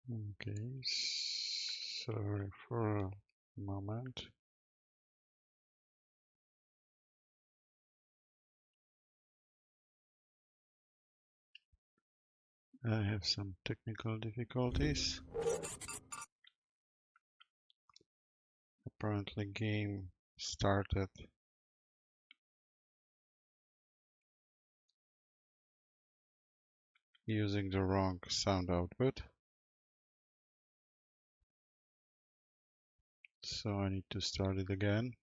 Okay, sorry for a moment. I have some technical difficulties. Apparently game started using the wrong sound output. So I need to start it again.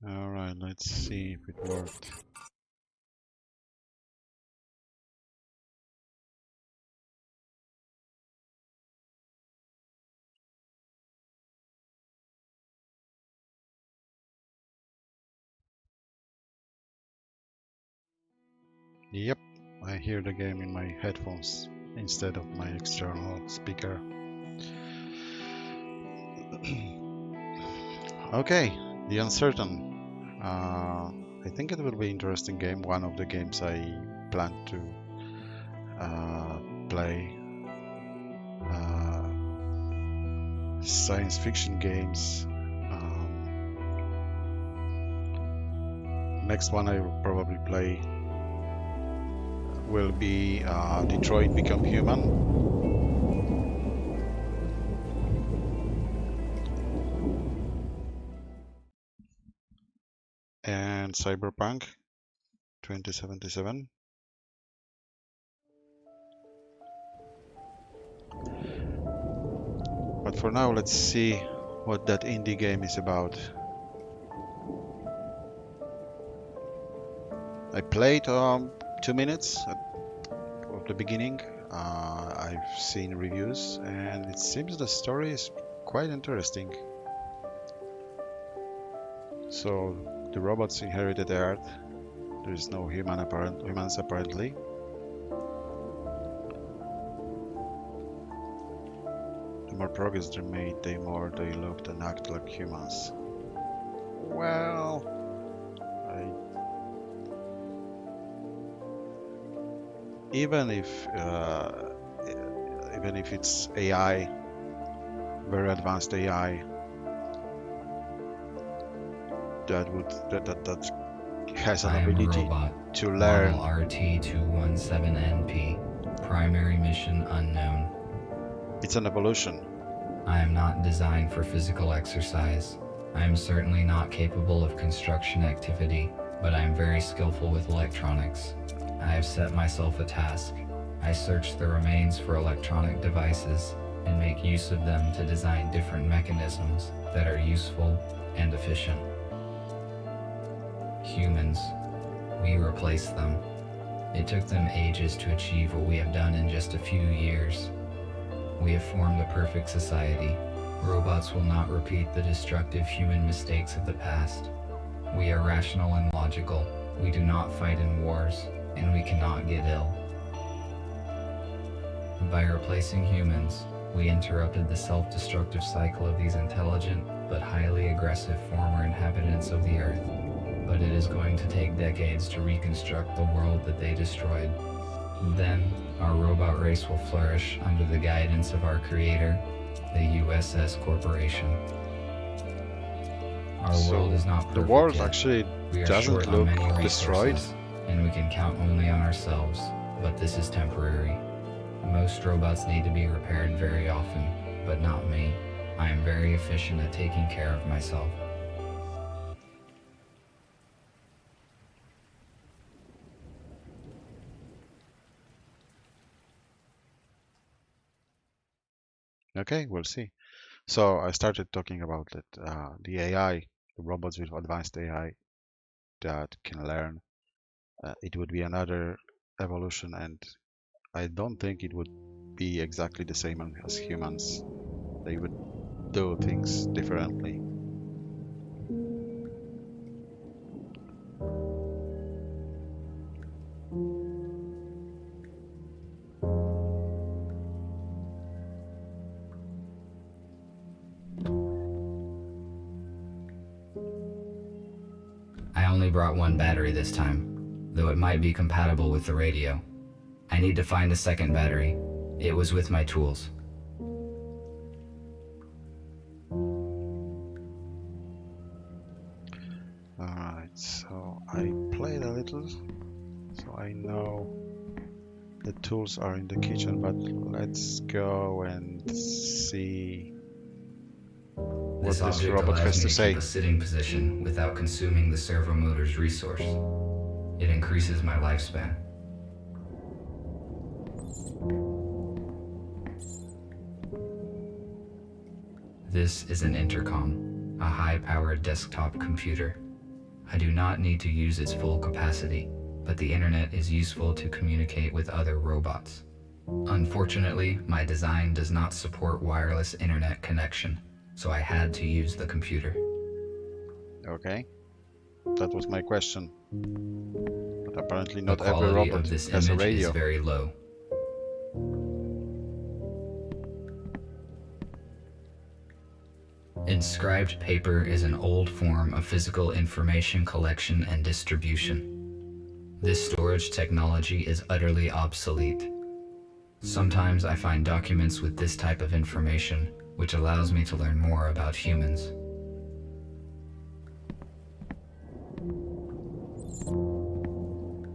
Alright, let's see if it worked. Yep, I hear the game in my headphones instead of my external speaker. Okay, The Uncertain. I think it will be interesting game. One of the games I plan to play. Science fiction games. Next one I will probably play will be Detroit Become Human. And Cyberpunk 2077. But for now, let's see what that indie game is about. I played 2 minutes of the beginning. I've seen reviews, and it seems the story is quite interesting. So the robots inherited Earth. There is no humans apparently. The more progress they made, the more they looked and act like humans. Well, even if it's AI, very advanced AI, that has an ability to learn. RT217NP. Primary mission unknown. It's an evolution. I am not designed for physical exercise. I am certainly not capable of construction activity, but I am very skillful with electronics. I have set myself a task. I search the remains for electronic devices and make use of them to design different mechanisms that are useful and efficient. Humans. We replace them. It took them ages to achieve what we have done in just a few years. We have formed a perfect society. Robots will not repeat the destructive human mistakes of the past. We are rational and logical. We do not fight in wars, and we cannot get ill. By replacing humans, we interrupted the self-destructive cycle of these intelligent but highly aggressive former inhabitants of the Earth. But it is going to take decades to reconstruct the world that they destroyed. Then, our robot race will flourish under the guidance of our creator, the USS Corporation. Our world is not perfect the world yet. actually We are doesn't short on look many destroyed. resources, and we can count only on ourselves, but this is temporary. Most robots need to be repaired very often, but not me. I am very efficient at taking care of myself. Okay, we'll see. So I started talking about it, the AI, the robots with advanced AI. that can learn, it would be another evolution, and I don't think it would be exactly the same as humans. They would do things differently. I only brought one battery this time, though it might be compatible with the radio. I need to find a second battery. It was with my tools. Alright, so I played a little, so I know the tools are in the kitchen, but let's go and see what This this object robot allows has me to to say. keep a sitting position without consuming the servo motor's resource. It increases my lifespan. This is an intercom, a high-powered desktop computer. I do not need to use its full capacity, but the internet is useful to communicate with other robots. Unfortunately, my design does not support wireless internet connection, so I had to use the computer. Okay, that was my question. But apparently The not every quality robot of this has a image is radio. very low. Inscribed paper is an old form of physical information collection and distribution. This storage technology is utterly obsolete. Sometimes I find documents with this type of information, which allows me to learn more about humans.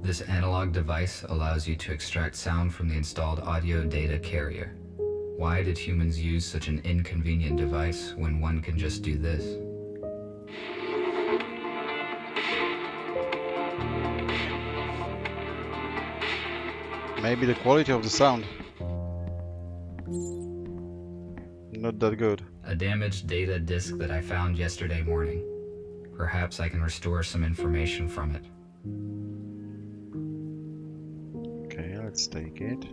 This analog device allows you to extract sound from the installed audio data carrier. Why did humans use such an inconvenient device when one can just do this? Maybe the quality of the sound not that good. A damaged data disk that I found yesterday morning. Perhaps I can restore some information from it. Okay, let's take it.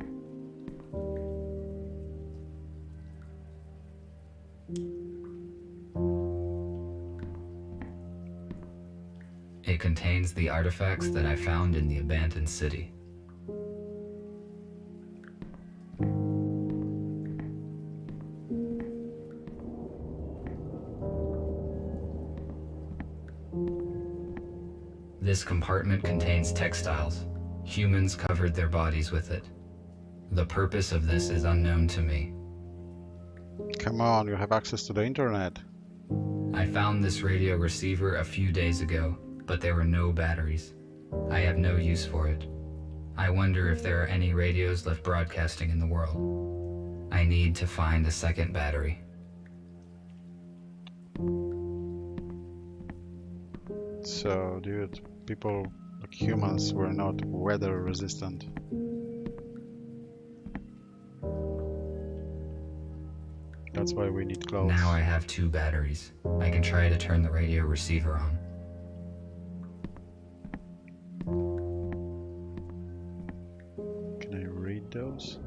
It contains the artifacts that I found in the abandoned city. This compartment contains textiles. Humans covered their bodies with it. The purpose of this is unknown to me. Come on, you have access to the internet. I found this radio receiver a few days ago, but there were no batteries. I have no use for it. I wonder if there are any radios left broadcasting in the world. I need to find a second battery. So, dude, people like humans were not weather resistant. That's why we need clothes. Now I have 2 batteries. I can try to turn the radio receiver on. Can I read those?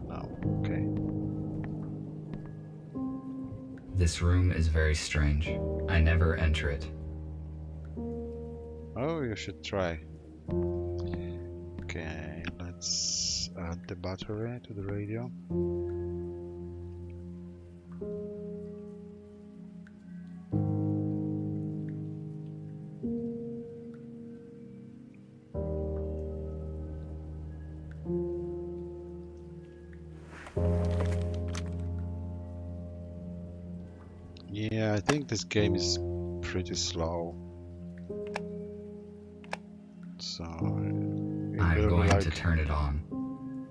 No. Okay. This room is very strange. I never enter it. Oh, you should try. Okay, let's add the battery to the radio. Yeah, I think this game is pretty slow. So it I'm will be going like, to turn it on.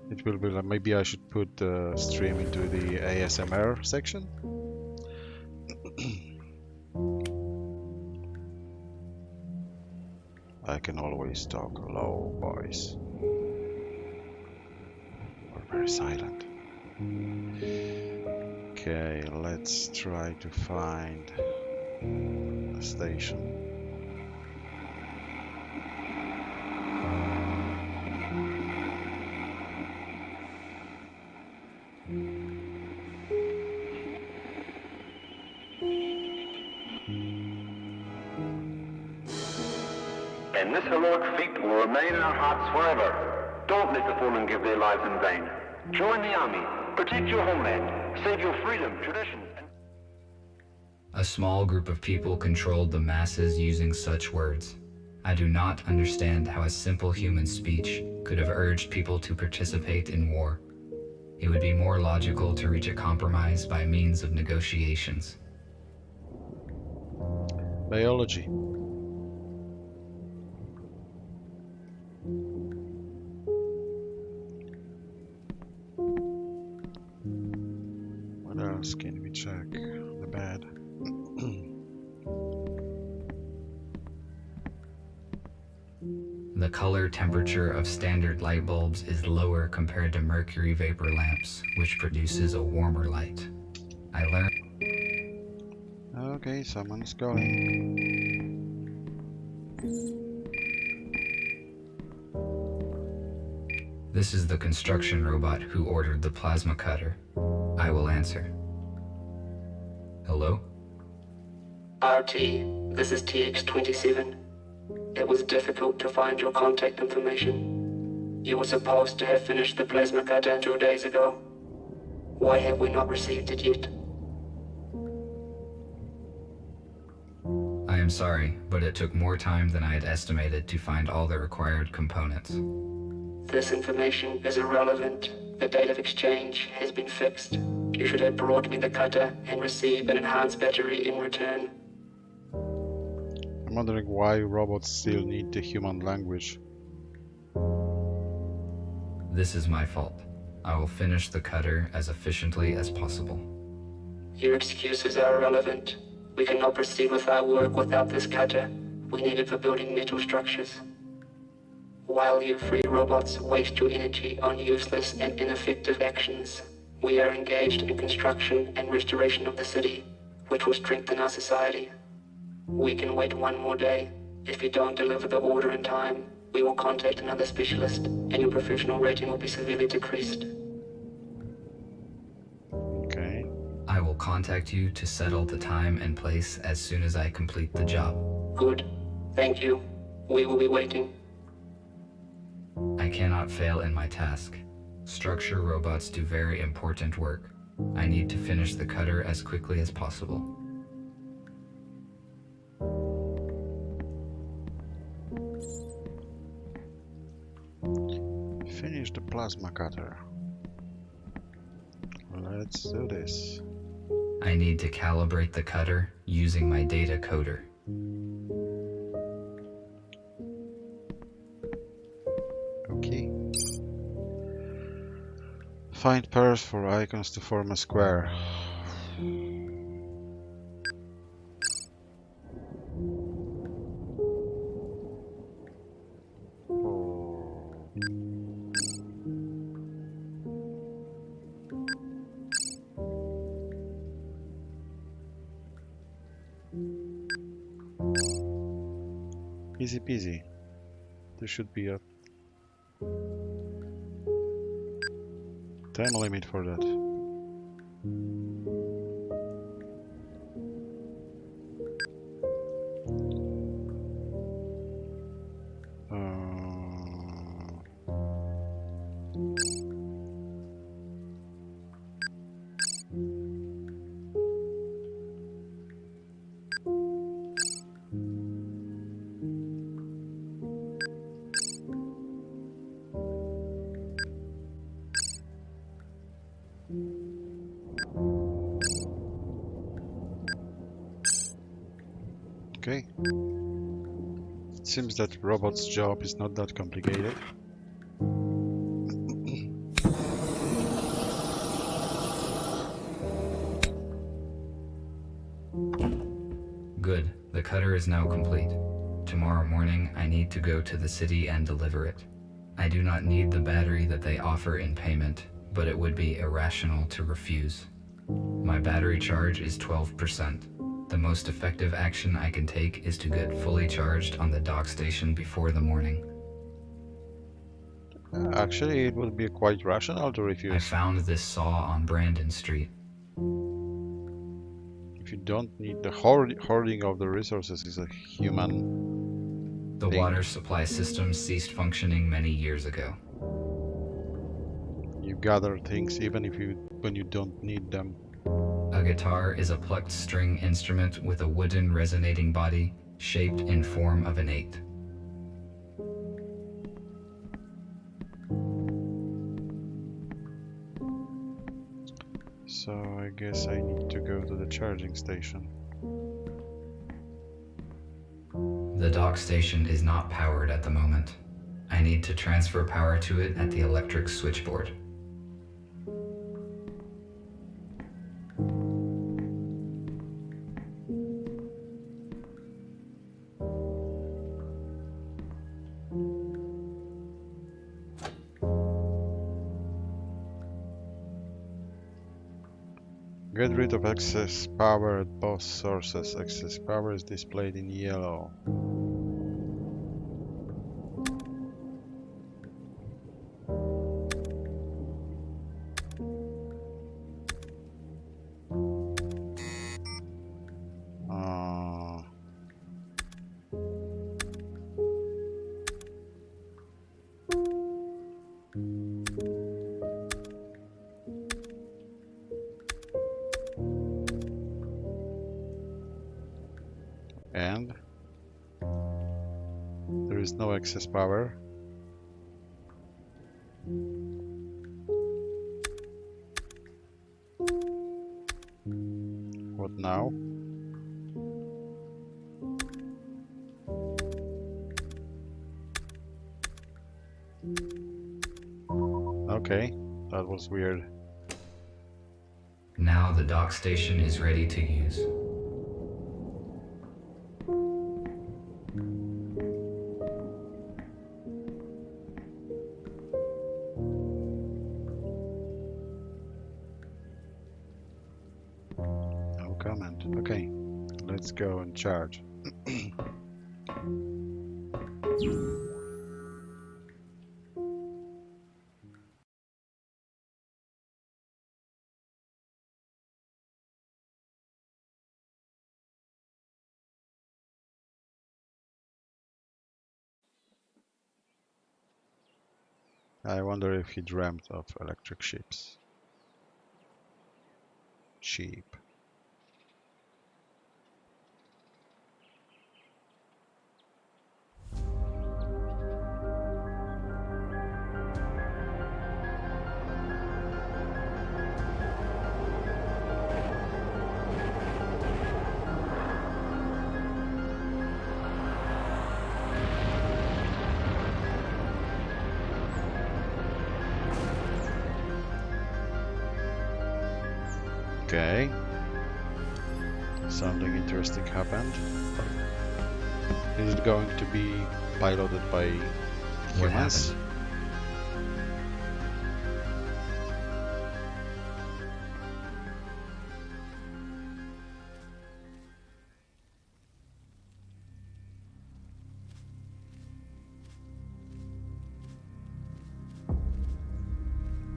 it will be like, maybe I should put the stream into the ASMR section. I can always talk low voice or very silent. Okay, let's try to find a station. and this heroic feat will remain in our hearts forever. Don't let the fallen give their lives in vain. Join the army, protect your homeland, save your freedom, traditions, and... A small group of people controlled the masses using such words. I do not understand how a simple human speech could have urged people to participate in war. It would be more logical to reach a compromise by means of negotiations. Biology. What else can we check? The bed. The color temperature of standard light bulbs is lower compared to mercury vapor lamps, which produces a warmer light. I learned... Okay, someone's going. This is the construction robot who ordered the plasma cutter. I will answer. Hello? RT, this is TX-27. It was difficult to find your contact information. You were supposed to have finished the plasma cutter 2 days ago. Why have we not received it yet? I am sorry, but it took more time than I had estimated to find all the required components. This information is irrelevant. The date of exchange has been fixed. You should have brought me the cutter and receive an enhanced battery in return. I'm wondering why robots still need the human language. This is my fault. I will finish the cutter as efficiently as possible. Your excuses are irrelevant. We cannot proceed with our work without this cutter. We need it for building metal structures. While you free robots waste your energy on useless and ineffective actions, we are engaged in construction and restoration of the city, which will strengthen our society. We can wait one more day. If you don't deliver the order in time, we will contact another specialist, and your professional rating will be severely decreased. Okay. I will contact you to settle the time and place as soon as I complete the job. Good. Thank you. We will be waiting. I cannot fail in my task. Structure robots do very important work. I need to finish the cutter as quickly as possible. Finish the plasma cutter. Let's do this. I need to calibrate the cutter using my data coder. Okay. Find pairs for icons to form a square. Easy peasy. There should be a time limit for that. Okay. It seems that robot's job is not that complicated. Good. The cutter is now complete. Tomorrow morning, I need to go to the city and deliver it. I do not need the battery that they offer in payment, but it would be irrational to refuse. My battery charge is 12%. The most effective action I can take is to get fully charged on the dock station before the morning. Actually, it would be quite rational to I refuse. found this saw on Brandon Street. If you don't need the hoarding of the resources is a human The Ding. water supply system ceased functioning many years ago. You gather things even when you don't need them. A guitar is a plucked string instrument with a wooden resonating body shaped in form of an 8. So I guess I need to go to the charging station. The dock station is not powered at the moment. I need to transfer power to it at the electric switchboard. Get rid of excess power at both sources. Excess power is displayed in yellow. And there is no excess power. What now? Okay, that was weird. Now the dock station is ready to use. No comment. Okay, let's go and charge. I wonder if he dreamt of electric ships. Sheep. Okay. Something interesting happened. Is it going to be piloted by What humans? happened?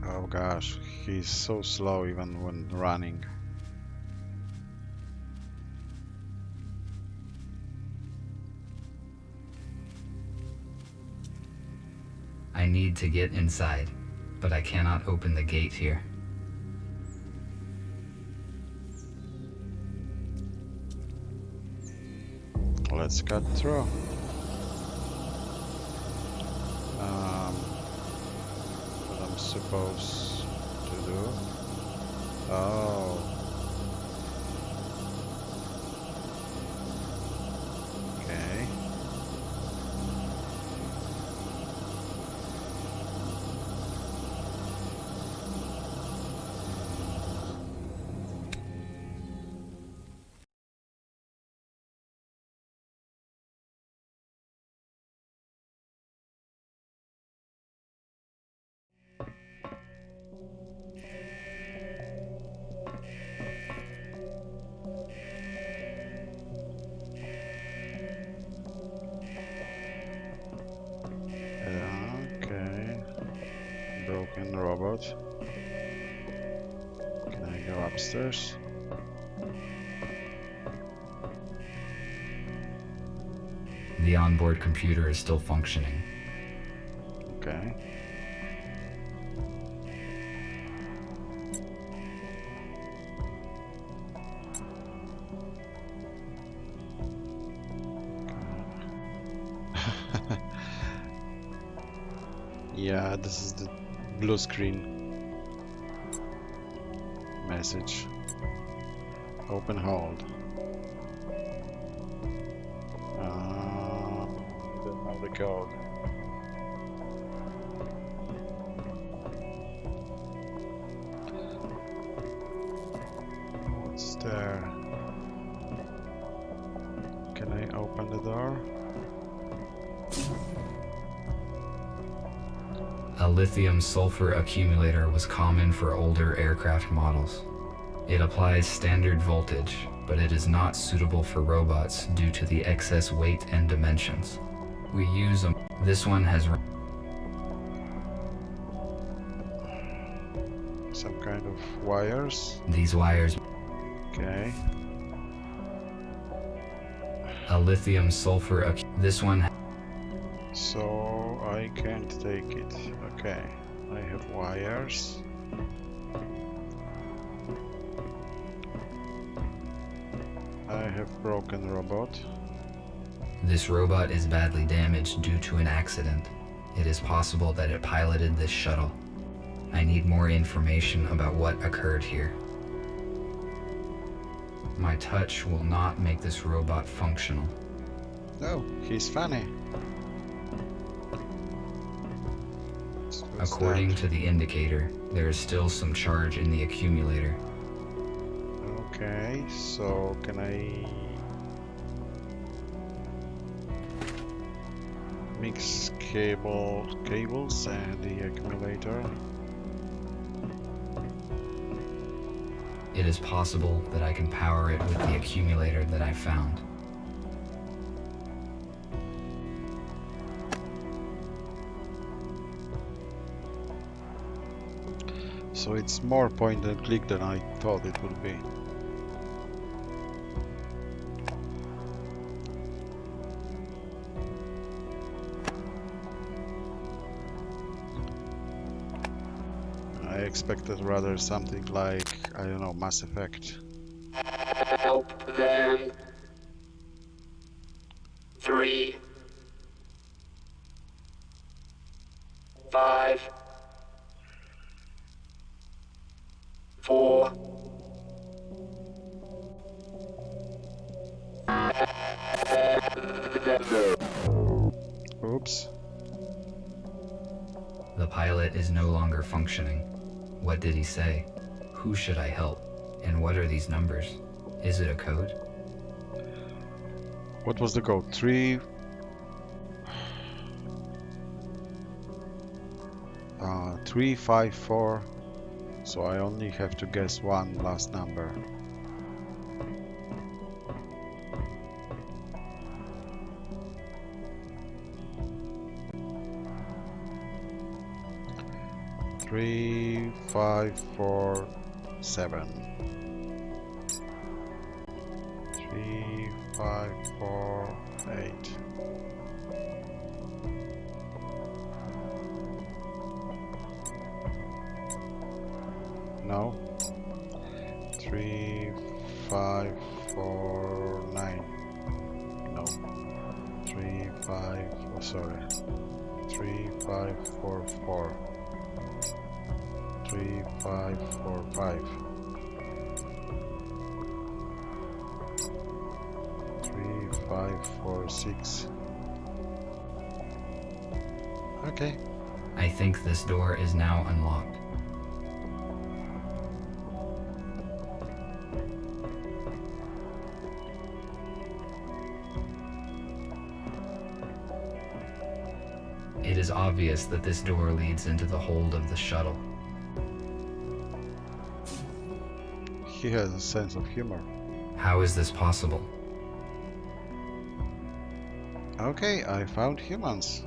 Oh gosh, he's so slow even when running. I need to get inside, but I cannot open the gate here. Let's cut through. What I'm supposed to do? Oh. Okay. Okay. Broken robot. Can I go upstairs? The onboard computer is still functioning. Okay. Yeah, this is the blue screen message. Open hold. Don't know the code. What's there? Can I open the door? A lithium-sulfur accumulator was common for older aircraft models. It applies standard voltage, but it is not suitable for robots due to the excess weight and dimensions. We use a... This one has... Some kind of wires. These wires... Okay. A lithium-sulfur... This one... So I can't take it. Okay. I have wires. I have broken robot. This robot is badly damaged due to an accident. It is possible that it piloted this shuttle. I need more information about what occurred here. My touch will not make this robot functional. Oh, he's funny. According to the indicator, there is still some charge in the accumulator. Okay, so can I mix cables and the accumulator? It is possible that I can power it with the accumulator that I found. So it's more point and click than I thought it would be. I expected rather something like, I don't know, Mass Effect. Help them. 3, 5, 4. Oops. The pilot is no longer functioning. What did he say? Who should I help? And what are these numbers? Is it a code? What was the code? 3... 354. So I only have to guess one last number. Three, 5, 4, 7. 3, 5, 4, 8. No. 3, 5, 4, 9. No. 3, 5. Oh, sorry. 3, 5, 4, 4. 3, 5, 4, 5. 3, 5, 4, 6. Okay. I think this door is now unlocked. It is obvious that this door leads into the hold of the shuttle. He has a sense of humor. How is this possible? Okay, I found humans.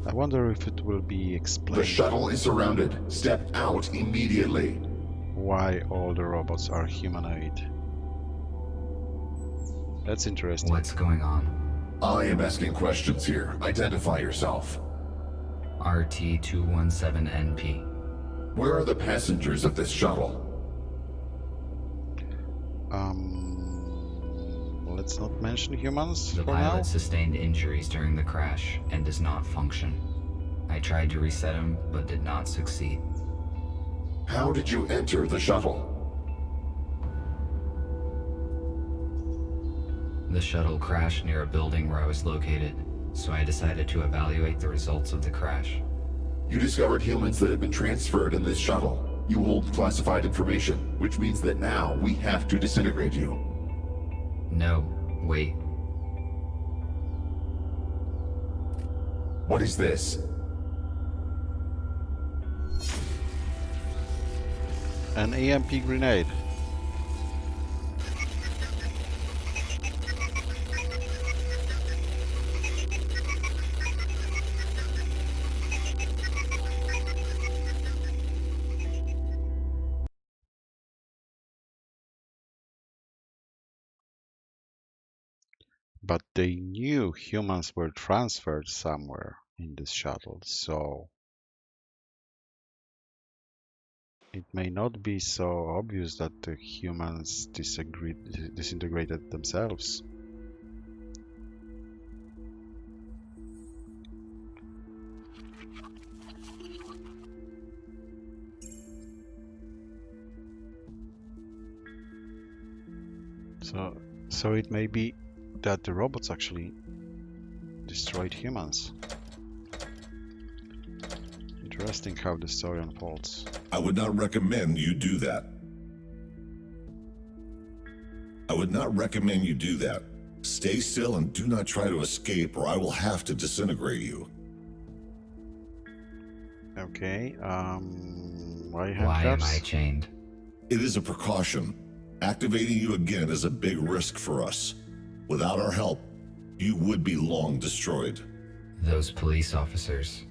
I wonder if it will be The explained shuttle is surrounded. Step out immediately. why all the robots are humanoid. That's interesting. What's going on? I am asking questions here. Identify yourself. RT-217NP. Where are the passengers of this shuttle? Let's not mention humans The for now. pilot sustained injuries during the crash and does not function. I tried to reset him, but did not succeed. How did you enter the shuttle? The shuttle crashed near a building where I was located, so I decided to evaluate the results of the crash. You discovered humans that have been transferred in this shuttle. You hold classified information, which means that now we have to disintegrate you. No, wait. What is this? An EMP grenade. But they knew humans were transferred somewhere in this shuttle, so it may not be so obvious that the humans disintegrated themselves. So it may be that the robots actually destroyed humans. Interesting how the story unfolds. I would not recommend you do that. I would not recommend you do that. Stay still and do not try to escape, or I will have to disintegrate you. Okay, why Why am handcuffs? I chained? It is a precaution. Activating you again is a big risk for us. Without our help, you would be long destroyed. Those police officers.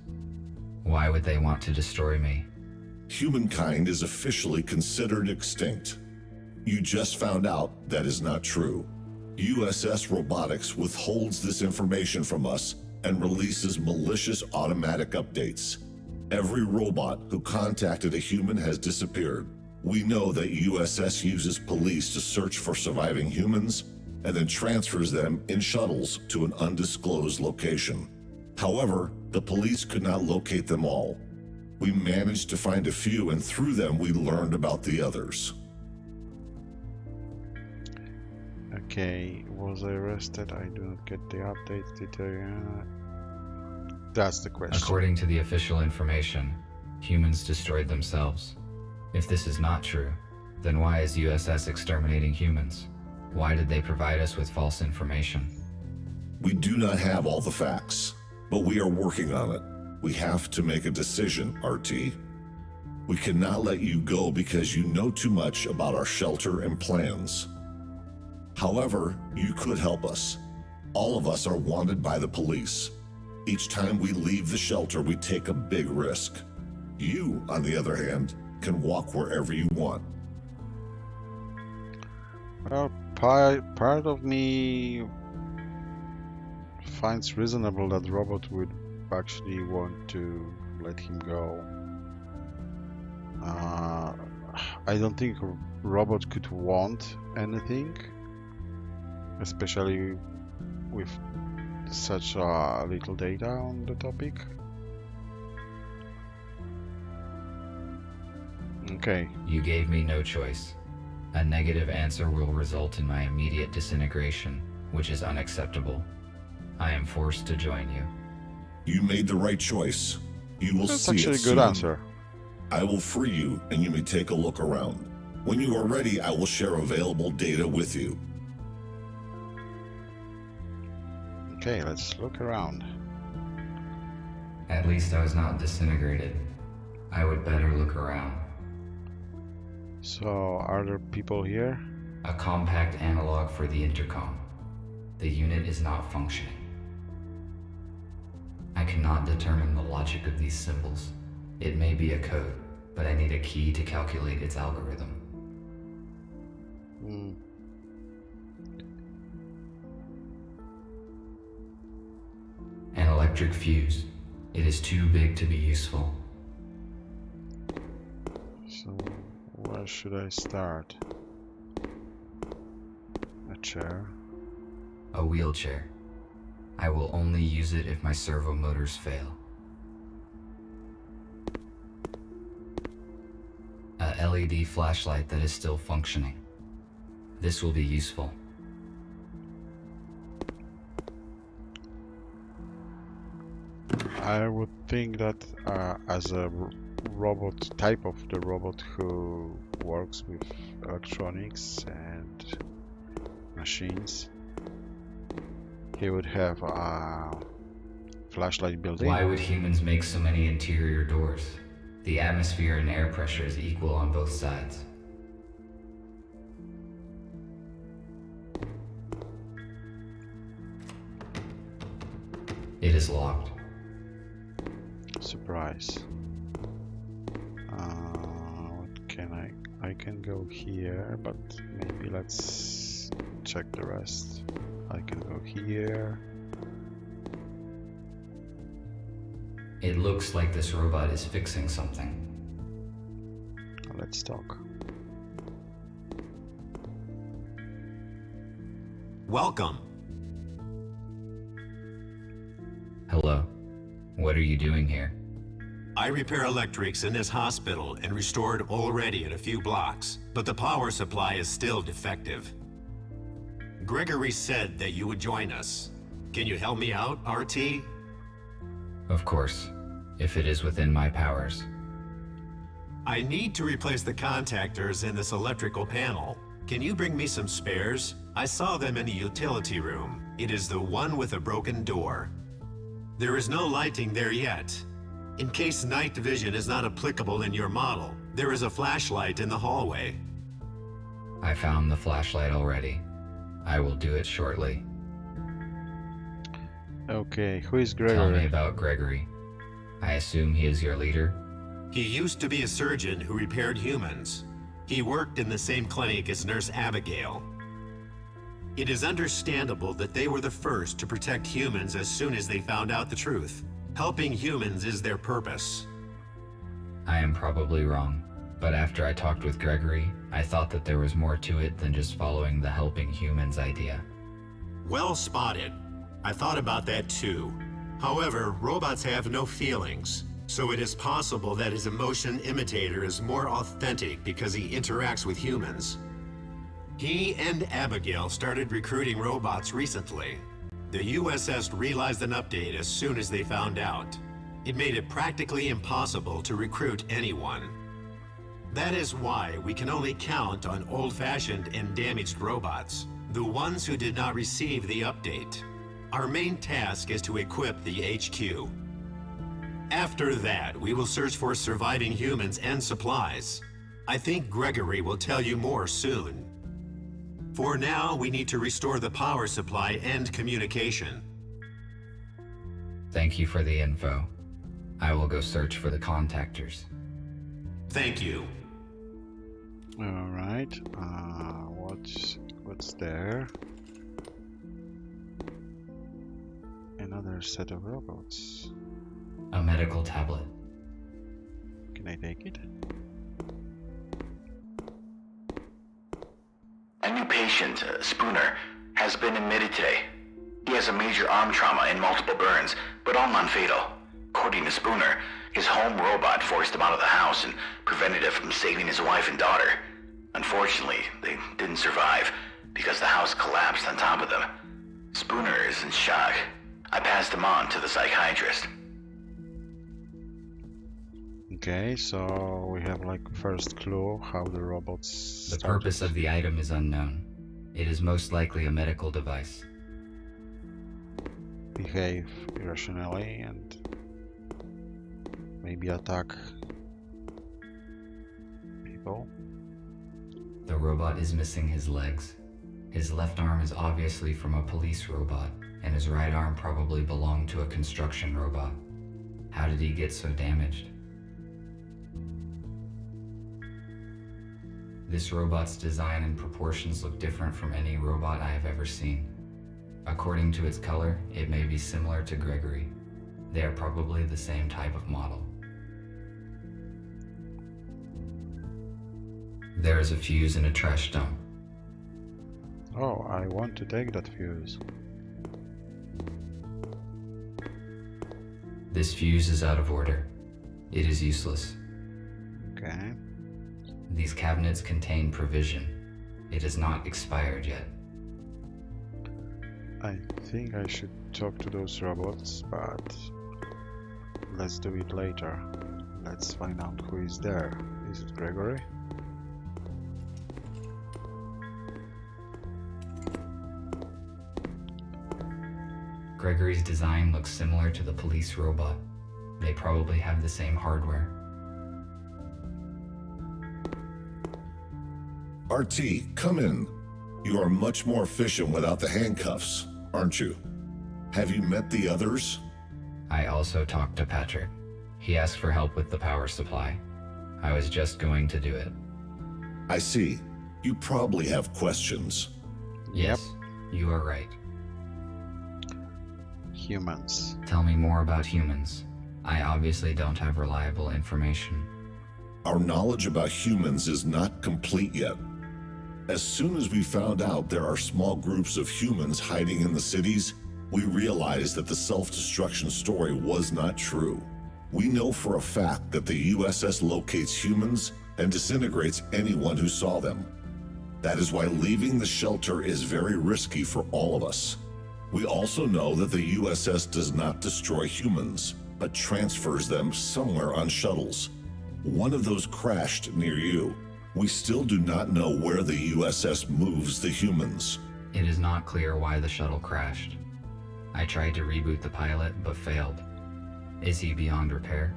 Why would they want to destroy me? Humankind is officially considered extinct. You just found out that is not true. USS Robotics withholds this information from us and releases malicious automatic updates. Every robot who contacted a human has disappeared. We know that USS uses police to search for surviving humans and then transfers them in shuttles to an undisclosed location. However, the police could not locate them all. We managed to find a few, and through them we learned about the others. Okay, was I arrested? I do not get the updates detail. That's the question. According to the official information, humans destroyed themselves. If this is not true, then why is USS exterminating humans? Why did they provide us with false information? We do not have all the facts, but we are working on it. We have to make a decision, RT. We cannot let you go because you know too much about our shelter and plans. However, you could help us. All of us are wanted by the police. Each time we leave the shelter, we take a big risk. You, on the other hand, can walk wherever you want. Well, part of me finds reasonable that the robot would actually want to let him go. I don't think a robot could want anything, especially with such little data on the topic. Okay, You gave me no choice. A negative answer will result in my immediate disintegration, which is unacceptable. I am forced to join you. You made the right choice. You will that's see actually a it good soon. answer. I will free you, and you may take a look around. When you are ready, I will share available data with you. Okay, let's look around. At least I was not disintegrated. I would better look around. So, are there people here? A compact analog for the intercom. The unit is not functioning. I cannot determine the logic of these symbols. It may be a code, but I need a key to calculate its algorithm. Hmm. An electric fuse. It is too big to be useful. So, where should I start? A chair. A wheelchair. I will only use it if my servo motors fail. A LED flashlight that is still functioning. This will be useful. I would think that as a robot, type of the robot who works with electronics and machines, he would have a flashlight built in. Why would humans make so many interior doors? The atmosphere and air pressure is equal on both sides. It is locked. Surprise. What can I can go here, but maybe let's check the rest. I can go here. It looks like this robot is fixing something. Let's talk. Welcome. Hello. What are you doing here? I repair electrics in this hospital and restored already in a few blocks, but the power supply is still defective. Gregory said that you would join us. Can you help me out, RT? Of course, if it is within my powers. I need to replace the contactors in this electrical panel. Can you bring me some spares? I saw them in the utility room. It is the one with a broken door. There is no lighting there yet. In case night vision is not applicable in your model, there is a flashlight in the hallway. I found the flashlight already. I will do it shortly. Okay, who is Tell me Gregory? about Gregory. I assume he is your leader? He used to be a surgeon who repaired humans. He worked in the same clinic as Nurse Abigail. It is understandable that they were the first to protect humans as soon as they found out the truth. Helping humans is their purpose. I am probably wrong, but after I talked with Gregory, I thought that there was more to it than just following the helping humans idea. Well spotted. I thought about that too. However, robots have no feelings, so it is possible that his emotion imitator is more authentic because he interacts with humans. He and Abigail started recruiting robots recently. The USS realized an update as soon as they found out. It made it practically impossible to recruit anyone. That is why we can only count on old-fashioned and damaged robots, the ones who did not receive the update. Our main task is to equip the HQ. After that, we will search for surviving humans and supplies. I think Gregory will tell you more soon. For now, we need to restore the power supply and communication. Thank you for the info. I will go search for the contactors. Thank you. All right. What's there? Another set of robots. A medical tablet. Can I take it? A new patient, Spooner, has been admitted today. He has a major arm trauma and multiple burns, but all non-fatal. According to Spooner, his home robot forced him out of the house and prevented it from saving his wife and daughter. Unfortunately, they didn't survive because the house collapsed on top of them. Spooner is in shock. I passed him on to the psychiatrist. Okay, so we have like first clue how the robots The started. purpose of the item is unknown. It is most likely a medical device. Behave irrationally and maybe attack people. The robot is missing his legs. His left arm is obviously from a police robot. and his right arm probably belonged to a construction robot. How did he get so damaged? This robot's design and proportions look different from any robot I have ever seen. According to its color, it may be similar to Gregory. They are probably the same type of model. There is a fuse in a trash dump. Oh, I want to take that fuse. This fuse is out of order. It is useless. Okay. These cabinets contain provision. It is not expired yet. I think I should talk to those robots, but let's do it later. Let's find out who is there. Is it Gregory? Gregory's design looks similar to the police robot. They probably have the same hardware. RT, come in. You are much more efficient without the handcuffs, aren't you? Have you met the others? I also talked to Patrick. He asked for help with the power supply. I was just going to do it. I see. You probably have questions. Yes, you are right. Humans. Tell me more about humans. I obviously don't have reliable information. Our knowledge about humans is not complete yet. As soon as we found out there are small groups of humans hiding in the cities, we realized that the self-destruction story was not true. We know for a fact that the USS locates humans and disintegrates anyone who saw them. That is why leaving the shelter is very risky for all of us. We also know that the USS does not destroy humans, but transfers them somewhere on shuttles. One of those crashed near you. We still do not know where the USS moves the humans. It is not clear why the shuttle crashed. I tried to reboot the pilot, but failed. Is he beyond repair?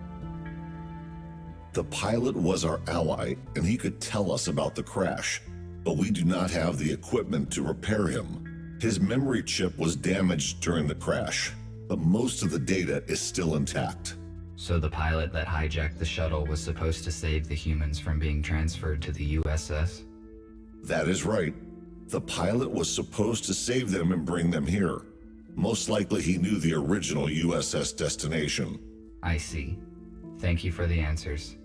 The pilot was our ally, and he could tell us about the crash, but we do not have the equipment to repair him. His memory chip was damaged during the crash, but most of the data is still intact. So the pilot that hijacked the shuttle was supposed to save the humans from being transferred to the USS? That is right. The pilot was supposed to save them and bring them here. Most likely he knew the original USS destination. I see. Thank you for the answers.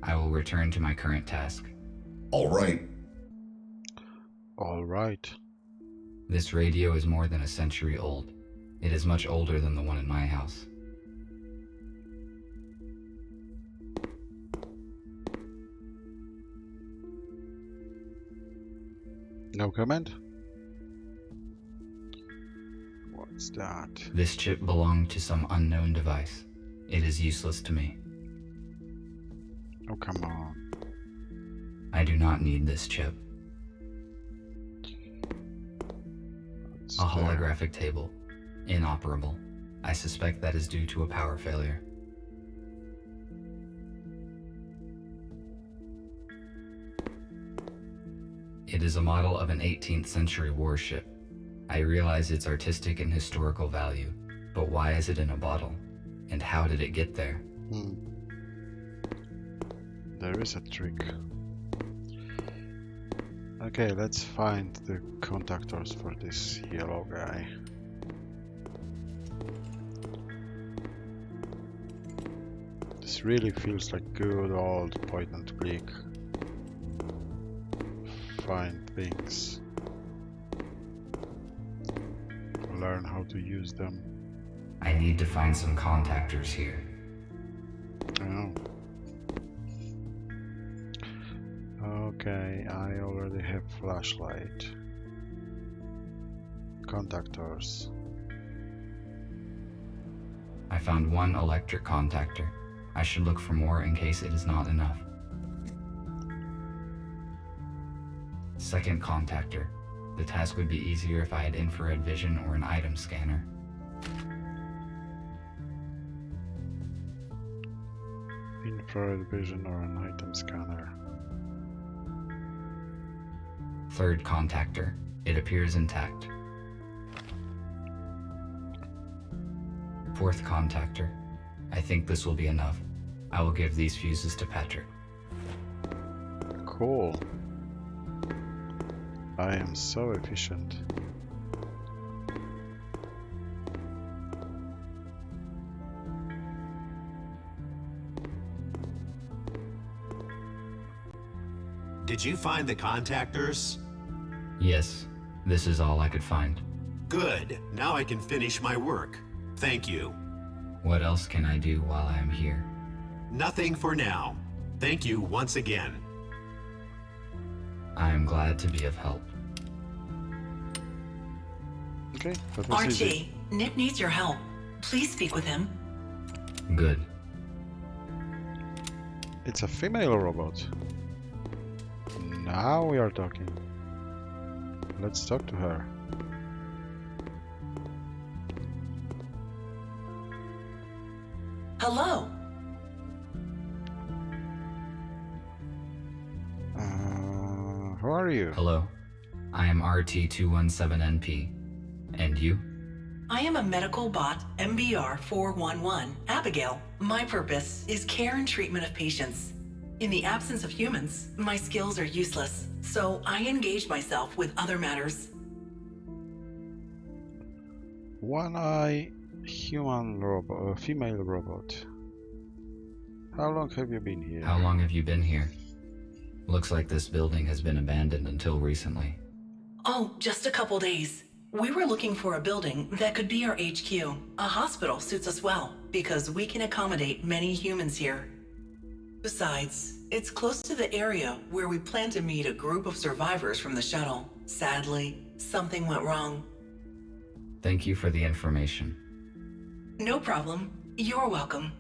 I will return to my current task. All right. All right. This radio is more than a century old. It is much older than the one in my house. No comment? What's that? This chip belonged to some unknown device. It is useless to me. Oh, come on. I do not need this chip. What's A there? holographic table. Inoperable. I suspect that is due to a power failure. It is a model of an 18th century warship. I realize its artistic and historical value, but why is it in a bottle? And how did it get there? There is a trick. Okay, let's find the contactors for this yellow guy. This really feels like good old point and click. Find things. Learn how to use them. I need to find some contactors here. Oh. Okay, I already have flashlight. Contactors. I found one electric contactor. I should look for more in case it is not enough. Second contactor. The task would be easier if I had infrared vision or an item scanner. Infrared vision or an item scanner. Third contactor. It appears intact. Fourth contactor. I think this will be enough. I will give these fuses to Patrick. Cool. I am so efficient. Did you find the contactors? Yes, this is all I could find. Good. Now I can finish my work. Thank you. What else can I do while I am here? Nothing for now. Thank you once again. I am glad to be of help. Okay, that was easy. Archie, Nick needs your help. Please speak with him. Good. It's a female robot. Now we are talking. Let's talk to her. Hello. Who are you? Hello. I am RT217NP. And you? I am a medical bot, MBR 411, Abigail. My purpose is care and treatment of patients. In the absence of humans, my skills are useless, so I engage myself with other matters. One-eye human robot, female robot. How long have you been here? How long have you been here? Looks like this building has been abandoned until recently. Oh, just a couple days. We were looking for a building that could be our HQ. A hospital suits us well, because we can accommodate many humans here. Besides, it's close to the area where we plan to meet a group of survivors from the shuttle. Sadly, something went wrong. Thank you for the information. No problem. You're welcome.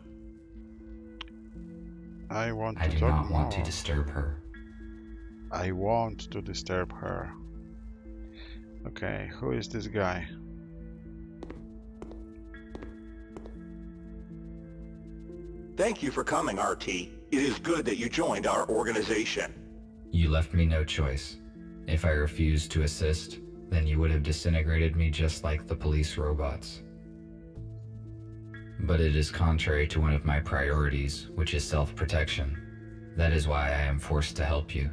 I want I to do talk not more. want to disturb her. I want to disturb her. Okay, who is this guy? Thank you for coming, RT. It is good that you joined our organization. You left me no choice. If I refused to assist, then you would have disintegrated me just like the police robots. But it is contrary to one of my priorities, which is self-protection. That is why I am forced to help you.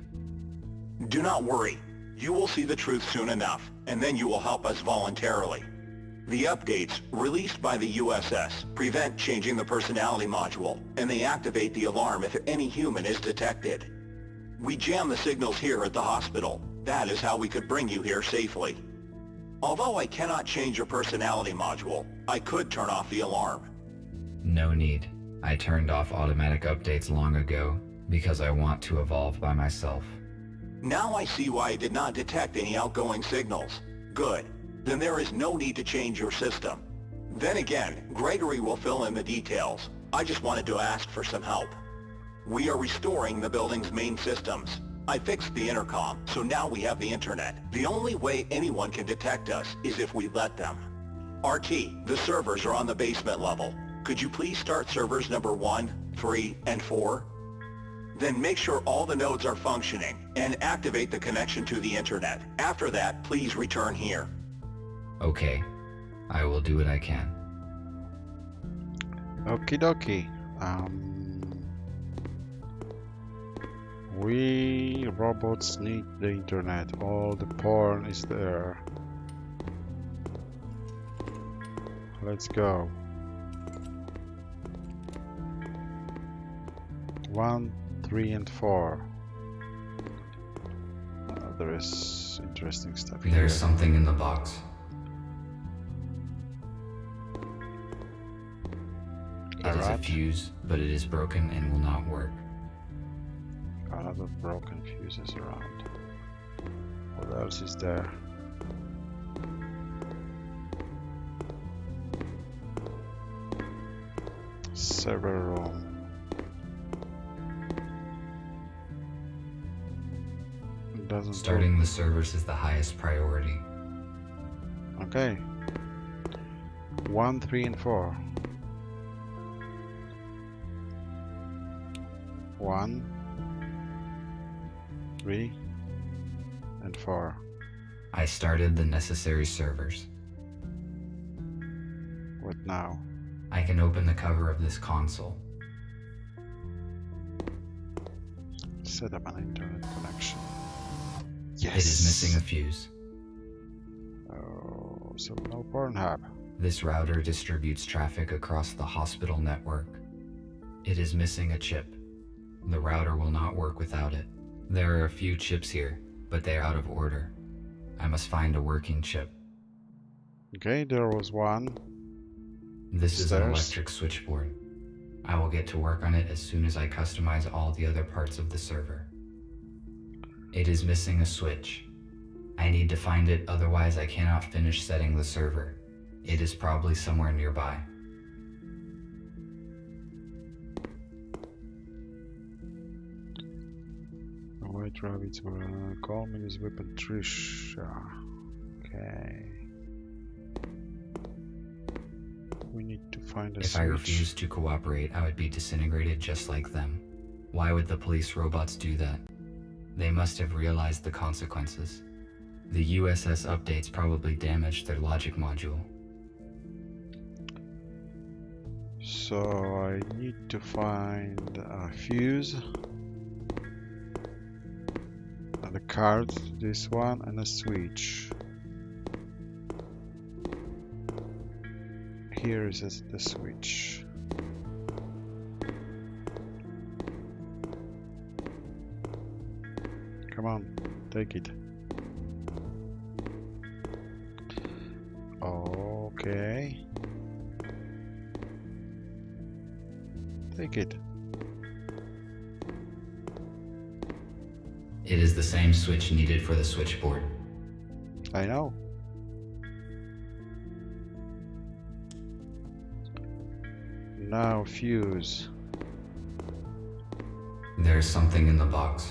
Do not worry. You will see the truth soon enough, and then you will help us voluntarily. The updates, released by the USS, prevent changing the personality module, and they activate the alarm if any human is detected. We jam the signals here at the hospital. That is how we could bring you here safely. Although I cannot change your personality module, I could turn off the alarm. No need. I turned off automatic updates long ago because I want to evolve by myself. Now I see why I did not detect any outgoing signals. Good. Then there is no need to change your system. Then again, Gregory will fill in the details. I just wanted to ask for some help. We are restoring the building's main systems. I fixed the intercom, so now we have the internet. The only way anyone can detect us is if we let them. RT, the servers are on the basement level. Could you please start servers number 1, 3, and 4? Then make sure all the nodes are functioning, and activate the connection to the internet. After that, please return here. Okay. I will do what I can. Okie dokie. We robots need the internet. All the porn is there. Let's go. 1, 3, and 4. There is interesting stuff here. There's something in the box. It is a fuse, but it is broken and will not work. A lot of broken fuses around. What else is there? Server room. Doesn't Starting the servers is the highest priority. Okay. 1, 3, and 4. 1, 3, and 4. I started the necessary servers. What now? I can open the cover of this console. Set up an internet connection. Yes. It is missing a fuse. Oh, so no Pornhub. This router distributes traffic across the hospital network. It is missing a chip. The router will not work without it. There are a few chips here, but they are out of order. I must find a working chip. Okay, there was one. This is an Stairs. electric switchboard. I will get to work on it as soon as I customize all the other parts of the server. It is missing a switch. I need to find it, otherwise I cannot finish setting the server. It is probably somewhere nearby. White rabbits were call me this weapon Trisha. Okay. We need to find a If switch. I refused to cooperate, I would be disintegrated just like them. Why would the police robots do that? They must have realized the consequences. The USS updates probably damaged their logic module. So I need to find a fuse, and a card, this one, and a switch. Here is the switch. Come on, take it. Okay. Take it. It is the same switch needed for the switchboard. I know. Now fuse. There's something in the box.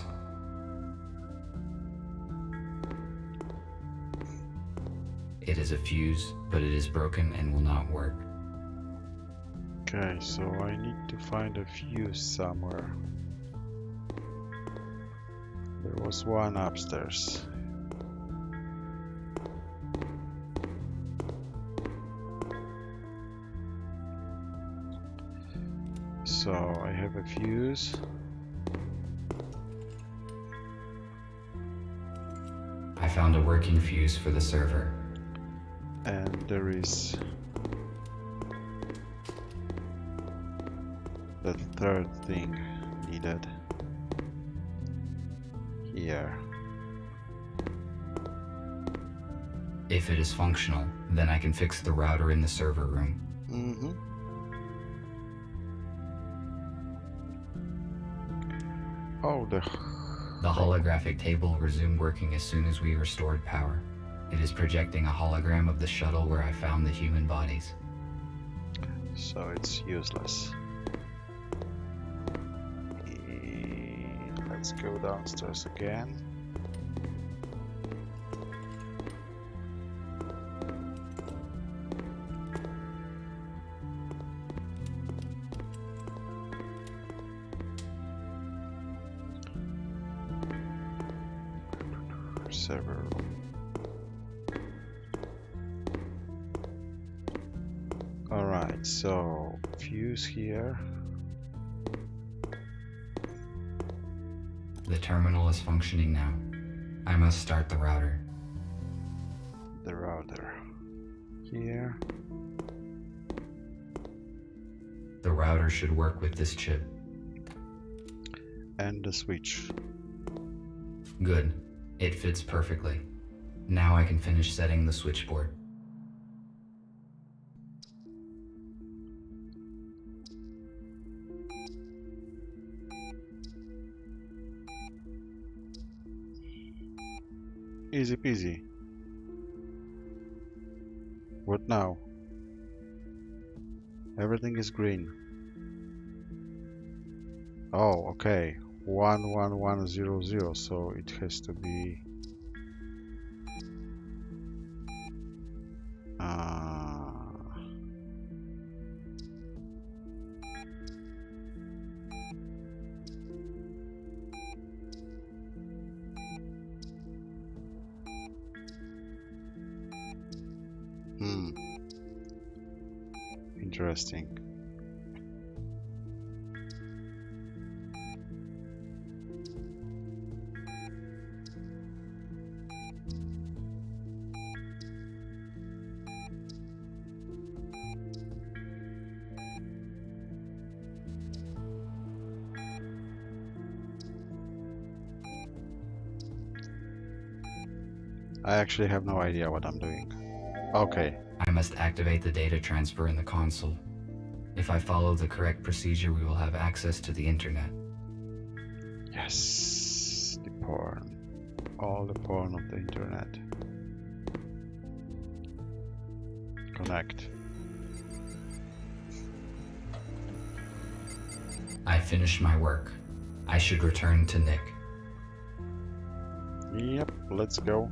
It is a fuse, but it is broken and will not work. Okay, so I need to find a fuse somewhere. There was one upstairs. So I have a fuse. I found a working fuse for the server. And there is the third thing needed here. If it is functional, then I can fix the router in the server room. Mm-hmm. Oh, The holographic table resumed working as soon as we restored power. It is projecting a hologram of the shuttle where I found the human bodies. so it's useless. Let's go downstairs again. Server room. Alright, so fuse here. The terminal is functioning now. I must start the router. The router here. The router should work with this chip. And the switch. Good. It fits perfectly. Now I can finish setting the switchboard. Easy peasy. What now? Everything is green. Oh, okay. 11100, so it has to be Interesting. I actually have no idea what I'm doing. Okay. I must activate the data transfer in the console. If I follow the correct procedure, we will have access to the internet. Yes. The porn. All the porn of the internet. Connect. I finished my work. I should return to Nick. Yep, let's go.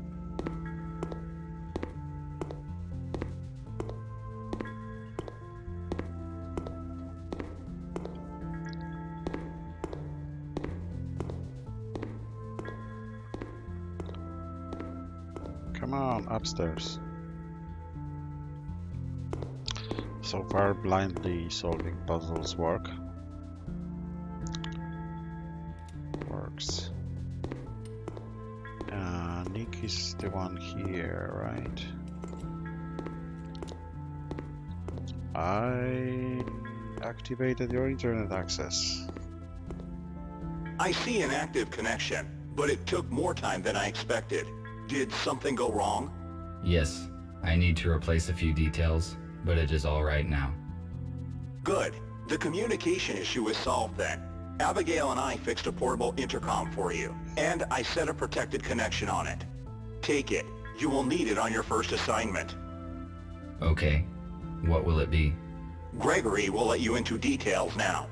Come on, upstairs. So far, blindly solving puzzles works. Nick is the one here, right? I activated your internet access. I see an active connection, but it took more time than I expected. Did something go wrong? Yes, I need to replace a few details, but it is all right now. Good. The communication issue is solved then. Abigail and I fixed a portable intercom for you, and I set a protected connection on it. Take it. You will need it on your first assignment. Okay. What will it be? Gregory will let you into details now.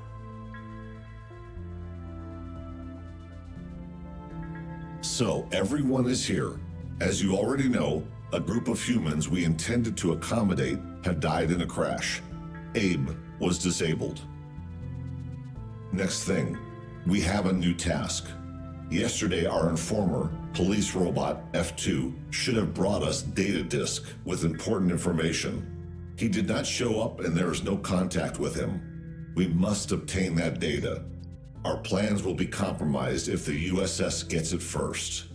So, everyone is here. As you already know, a group of humans we intended to accommodate have died in a crash. Abe was disabled. Next thing, we have a new task. Yesterday, our informer, police robot F2, should have brought us data disk with important information. He did not show up and there is no contact with him. We must obtain that data. Our plans will be compromised if the USS gets it first.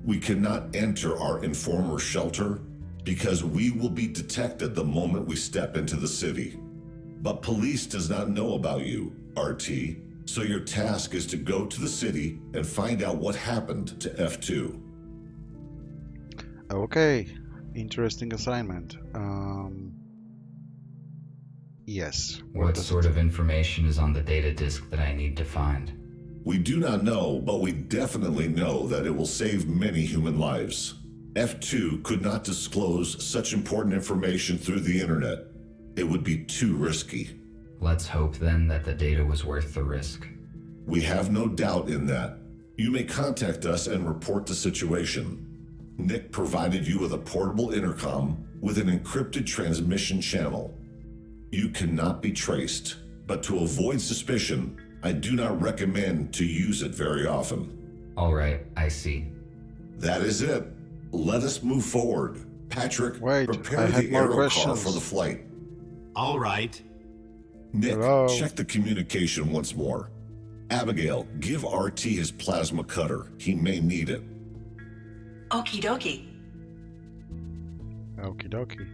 We cannot enter our informer's shelter because we will be detected the moment we step into the city. But police does not know about you, RT, so your task is to go to the city and find out what happened to F2. Okay, interesting assignment. Yes. What sort of information is on the data disk that I need to find? We do not know, but we definitely know that it will save many human lives. F2 could not disclose such important information through the internet. It would be too risky. Let's hope then that the data was worth the risk. We have no doubt in that. You may contact us and report the situation. Nick provided you with a portable intercom with an encrypted transmission channel. You cannot be traced, but to avoid suspicion, I do not recommend to use it very often. All right, I see. That is it. Let us move forward. Patrick, wait, prepare the aero car for the flight. All right. Nick, Hello? check the communication once more. Abigail, give RT his plasma cutter. He may need it. Okie dokie. Okie dokie.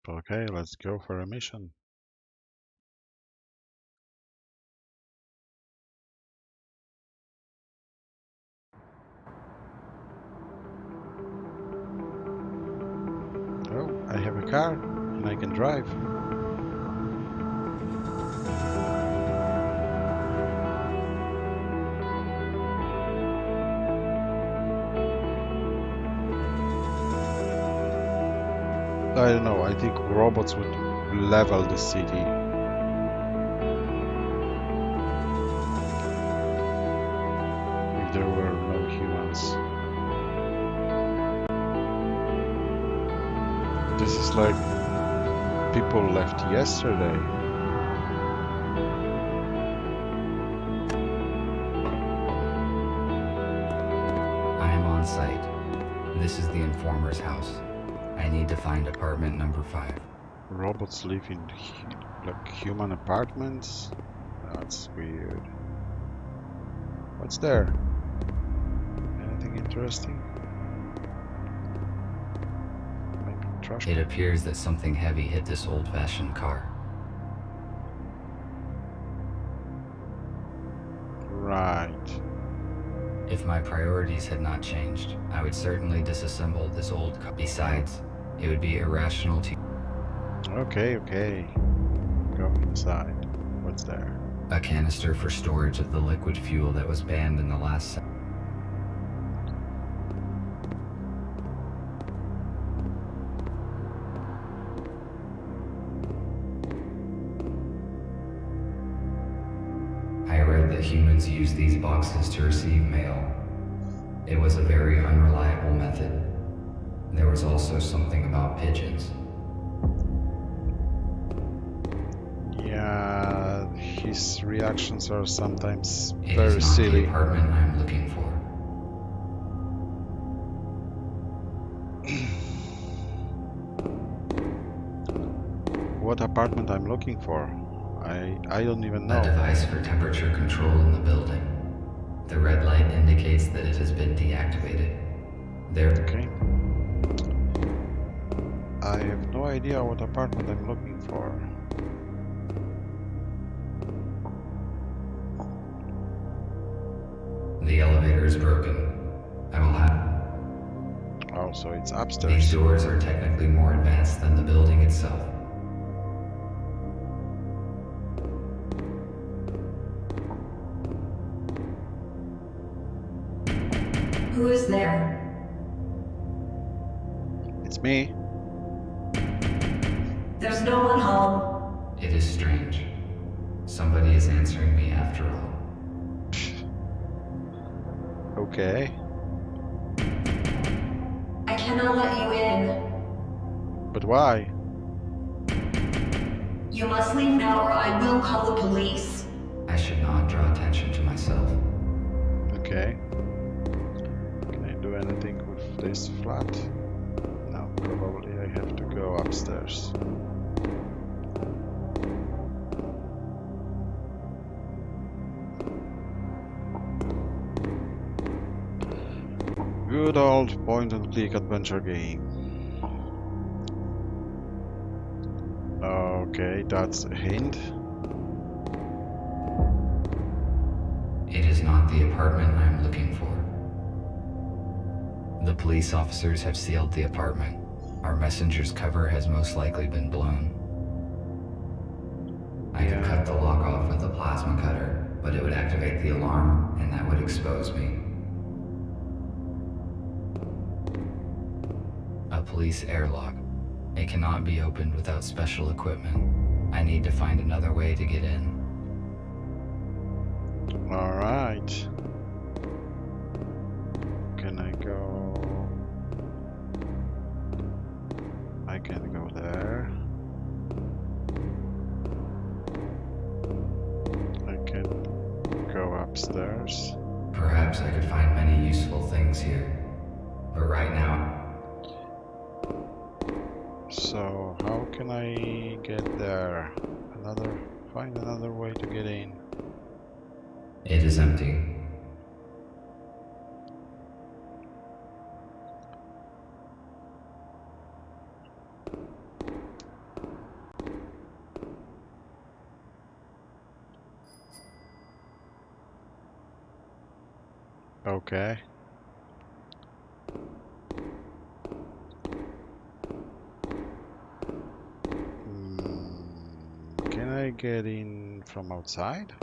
Okay, let's go for a mission. Oh, I have a car and I can drive. I don't know, I think robots would level the city. If there were no humans. This is like people left yesterday. I am on site. This This is the informer's house. I need to find apartment number 5. Robots live in like human apartments? That's weird. What's there? Anything interesting? Maybe trash. It appears that something heavy hit this old-fashioned car. Right. If my priorities had not changed, I would certainly disassemble this old car. Besides, it would be irrational to... Okay, okay. Go inside. What's there? A canister for storage of the liquid fuel that was banned in the last... I read that humans use these boxes to receive mail. It was a very unreliable method. There was also something about pigeons. Yeah, his reactions are sometimes It very is not silly. the apartment I'm looking for. What apartment I'm looking for? I don't even know. A device for temperature control in the building. The red light indicates that it has been deactivated. There. Okay. I have no idea what apartment I'm looking for. The elevator is broken. I will have... Oh, so it's These upstairs. doors are technically more advanced than the building itself. Who is there? It's me. There's no one home. It is strange. Somebody is answering me after all. Okay. I cannot let you in. But why? You must leave now or I will call the police. I should not draw attention to myself. Okay. Can I do anything with this flat? No, probably I have to go upstairs. Good old point-and-click adventure game. Okay, that's a hint. It is not the apartment I'm looking for. The police officers have sealed the apartment. Our messenger's cover has most likely been blown. I could cut the lock off with a plasma cutter, but it would activate the alarm, and that would expose me. A police airlock. It cannot be opened without special equipment. I need to find another way to get in. Alright. Can I go? I can go there. I can go upstairs. Perhaps I could find many useful things here. But right now, So how can I get there? Find another way to get in. it is empty. Okay. Can I get in from outside?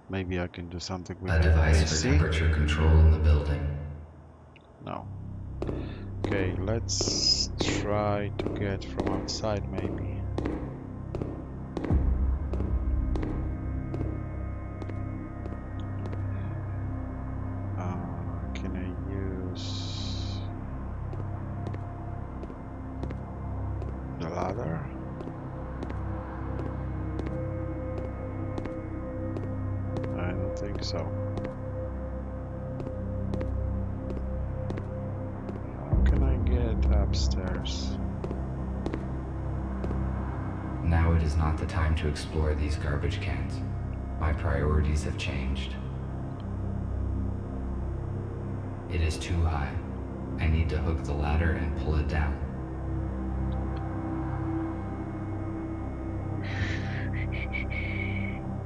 Maybe I can do something with A the device for AC. temperature control in the building. No. Okay, let's try to get from outside maybe. Can I use the ladder? think so. How can I get upstairs? Now it is not the time to explore these garbage cans. My priorities have changed. It is too high. I need to hook the ladder and pull it down.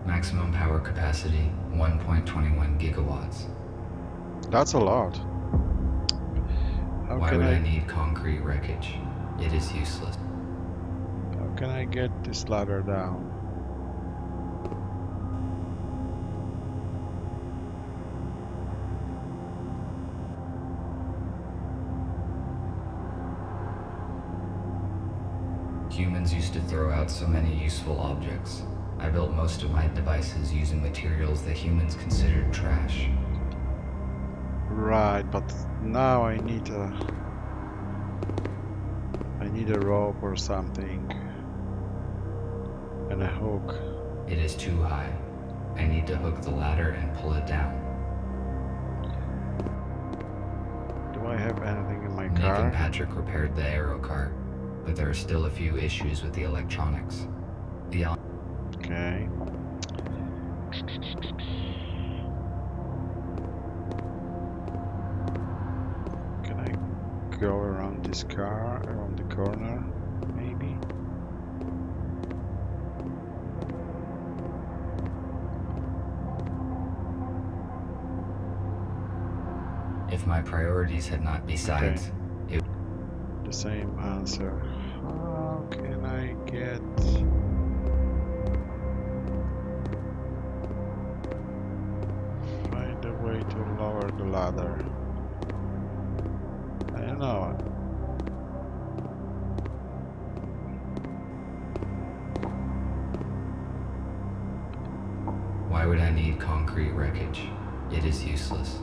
Maximum power capacity, 1.21 gigawatts. That's a lot. How Why can would I need concrete wreckage? It is useless. How can I get this ladder down? Humans used to throw out so many useful objects. I built most of my devices using materials that humans considered trash. Right, but now I need a rope or something and a hook. It is too high. I need to hook the ladder and pull it down. Do I have anything in my Nick car? and Patrick repaired the aero car, but there are still a few issues with the electronics. Okay. Can I go around this car, around the corner, maybe? If my priorities had not besides, it The same answer. How can I get... Find a way to lower the ladder? I don't know. why would I need concrete wreckage? It is useless.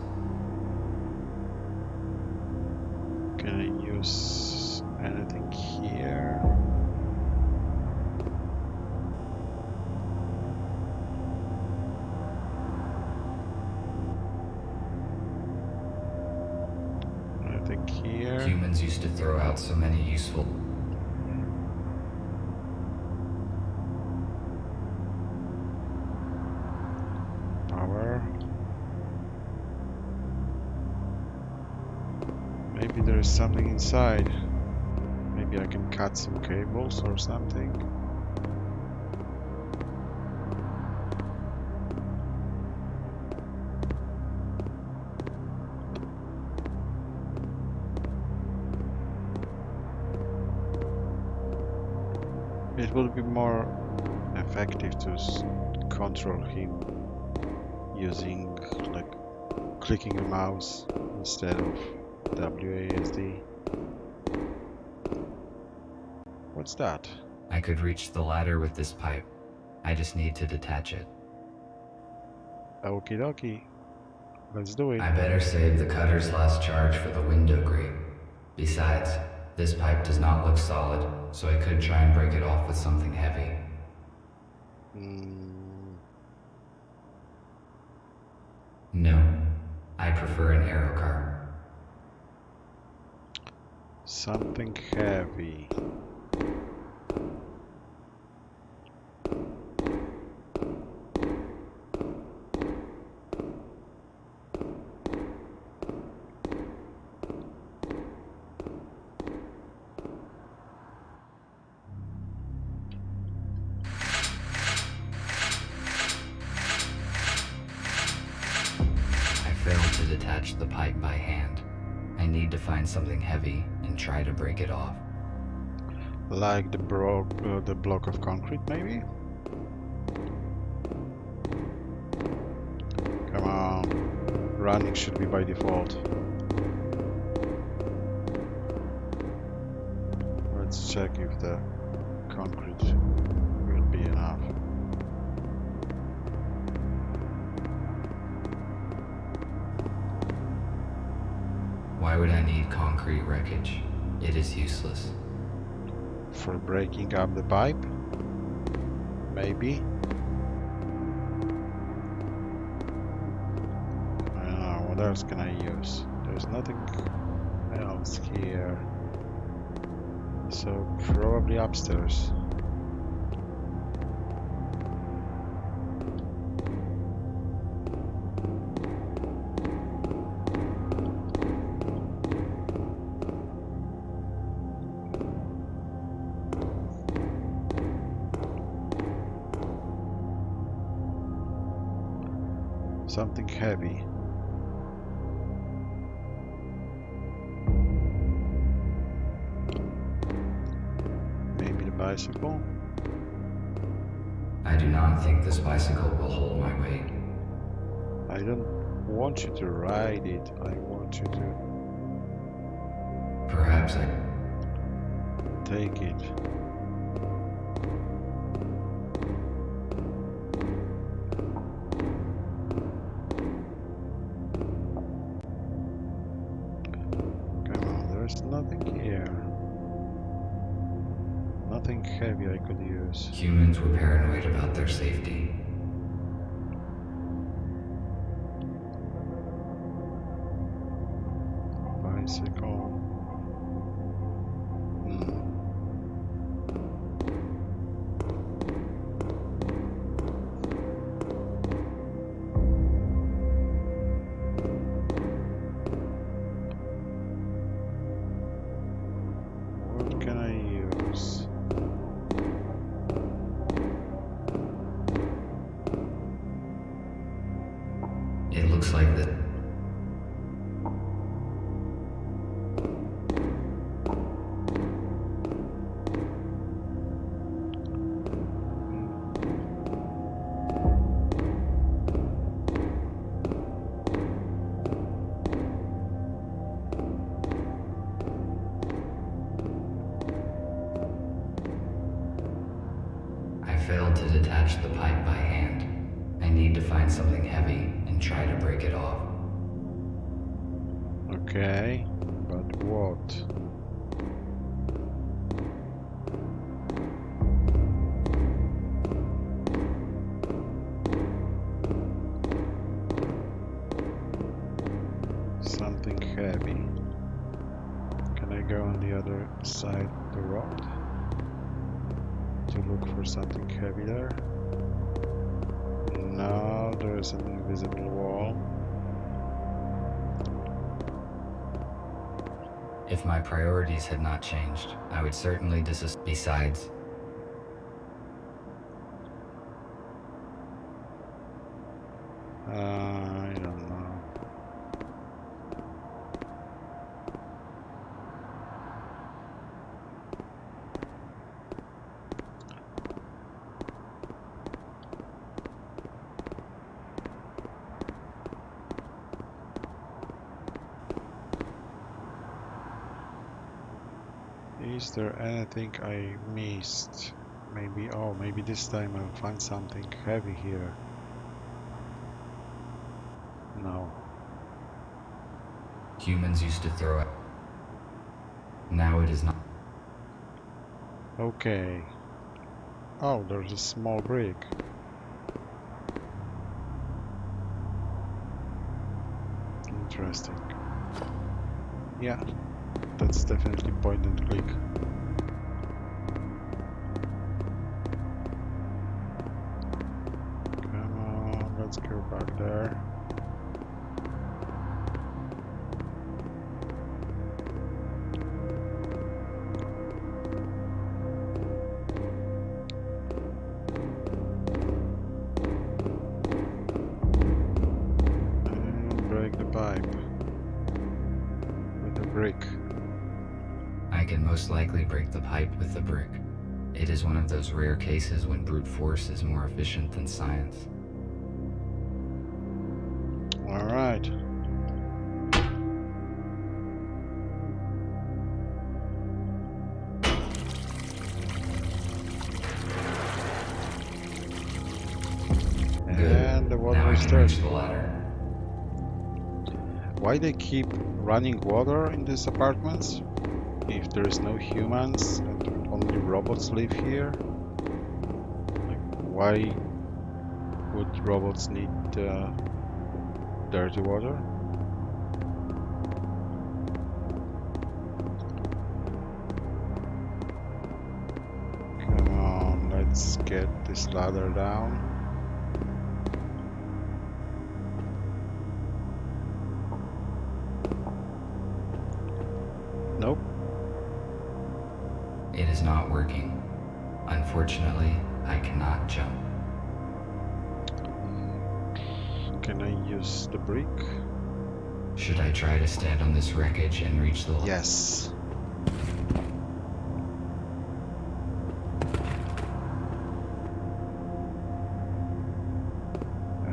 Can I use anything here? Anything here? Humans used to throw out so many useful. Power. Maybe there is something inside. Maybe I can cut some cables or something. It will be more effective to control him using like clicking the mouse instead of WASD. What's that? I could reach the ladder with this pipe. I just need to detach it. Okie dokie. Let's do it. I better save the cutter's last charge for the window grate. Besides, this pipe does not look solid, so I could try and break it off with something heavy. No, I prefer an aero car. Something heavy. To detach the pipe by hand. I need to find something heavy and try to break it off. Like the block of concrete, maybe? Come on. Running should be by default. Let's check if the concrete will be enough. Why would I need concrete wreckage? It is useless. For breaking up the pipe? Maybe? What else can I use? There's nothing else here. So probably upstairs. Something heavy. Maybe the bicycle? I do not think this bicycle will hold my weight. I don't want you to ride it. I want you to Perhaps I... take it. Come on, there's nothing here. Nothing heavy I could use. Humans were paranoid about their safety. Bicycle. What can I use? It looks like that. I failed to detach the pipe by hand. I need to find something heavy and try to break it off. Okay, but what? Something heavy. Can I go on the other side of the road to look for something heavy there? No, there's an invisible wall. If my priorities had not changed, I would certainly Besides, I don't know. Is there anything I missed? Maybe, oh, maybe this time I'll find something heavy here. No. humans used to throw it. Now it is not. Okay. Oh, there's a small brick. Interesting. Yeah, that's definitely point and click. Come on, let's go back there. And break the pipe with a brick. I can most likely break the pipe with the brick. It is one of those rare cases when brute force is more efficient than science. All right. And the water Now I is can there. reach the ladder. Why they keep running water in these apartments? If there is no humans and only robots live here? Like, why would robots need dirty water? get this ladder down. Nope. It is not working. Unfortunately, I cannot jump. Can I use the brick? Should I try to stand on this wreckage and reach the... Yes.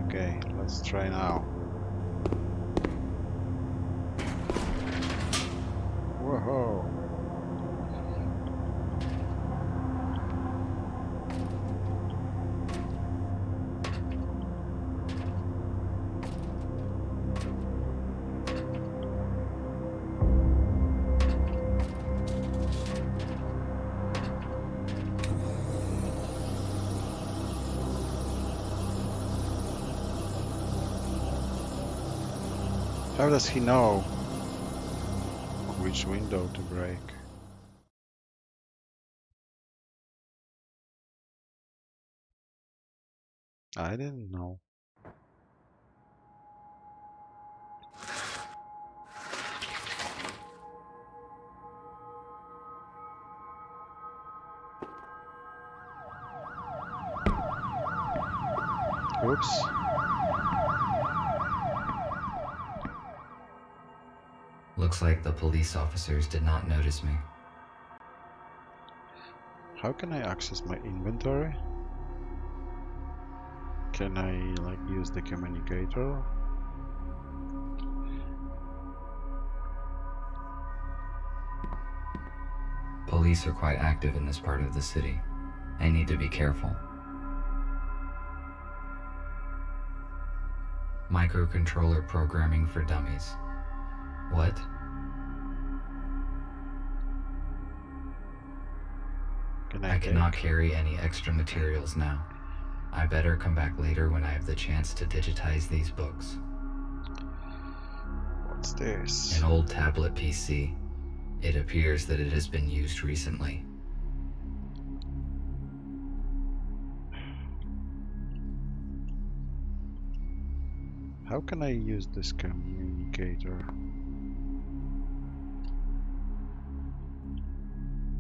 Okay, let's try now. Whoa. How does he know which window to break? I didn't know. Oops. Looks like the police officers did not notice me. How can I access my inventory? Can I use the communicator? Police are quite active in this part of the city. I need to be careful. Microcontroller programming for dummies. What? I cannot carry any extra materials now. I better come back later when I have the chance to digitize these books. What's this? An old tablet PC. It appears that it has been used recently. How can I use this communicator?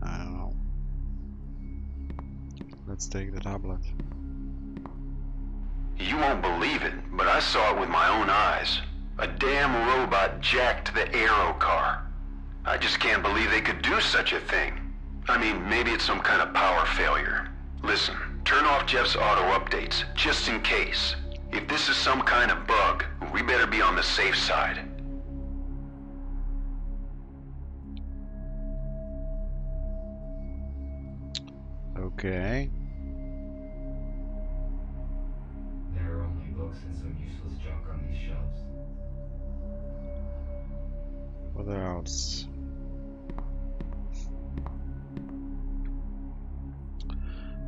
I don't know. Let's take the tablet. You won't believe it, but I saw it with my own eyes. A damn robot jacked the aero car. I just can't believe they could do such a thing. I mean, maybe it's some kind of power failure. Listen, turn off Jeff's auto updates, just in case. If this is some kind of bug, we better be on the safe side. Okay. There are only books and some useless junk on these shelves. What else?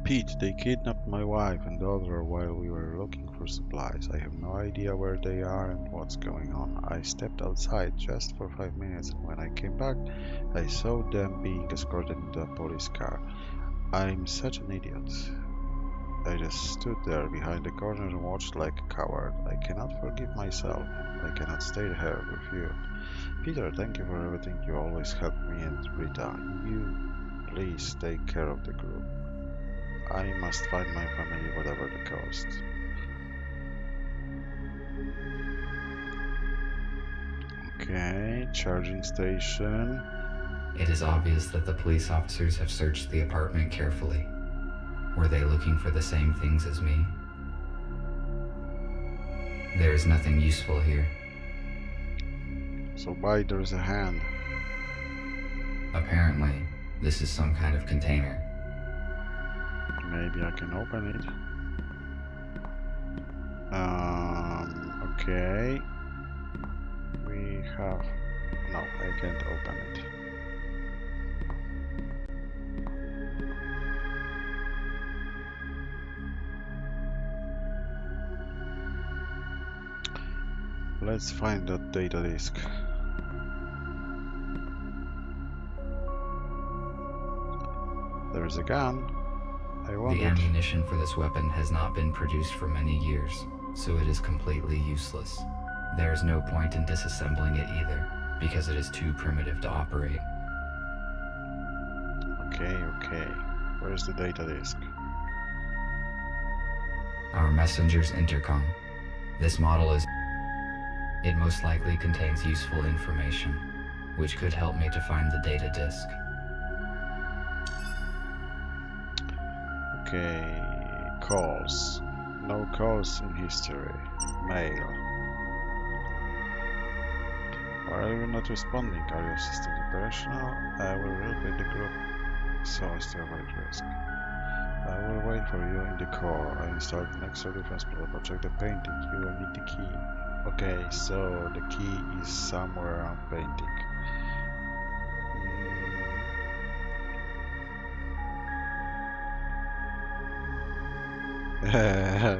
Pete, they kidnapped my wife and daughter while we were looking for supplies. I have no idea where they are and what's going on. I stepped outside just for 5 minutes, and when I came back, I saw them being escorted into a police car. I'm such an idiot. I just stood there behind the corner and watched like a coward. I cannot forgive myself. I cannot stay here with you. Peter, thank you for everything. You always help me, and Rita, you please take care of the group. I must find my family, whatever the cost. Okay, charging station. It is obvious that the police officers have searched the apartment carefully. Were they looking for the same things as me? There is nothing useful here. So why there's a hand? Apparently, this is some kind of container. Maybe I can open it. Okay. We have... No, I can't open it. Let's find that data disk. There's a gun. I The wondered. ammunition for this weapon has not been produced for many years, so it is completely useless. There is no point in disassembling it either, because it is too primitive to operate. Okay. Where's the data disk? Our messenger's intercom. This model is... It most likely contains useful information, which could help me to find the data disk. Okay, calls. No calls in history. Mail. Why are you not responding? Are your systems operational? I will relocate the group so as to avoid risk. I will wait for you in the core. I installed an extra defense protocol. Check the painting. You will need the key. Okay, so the key is somewhere around painting.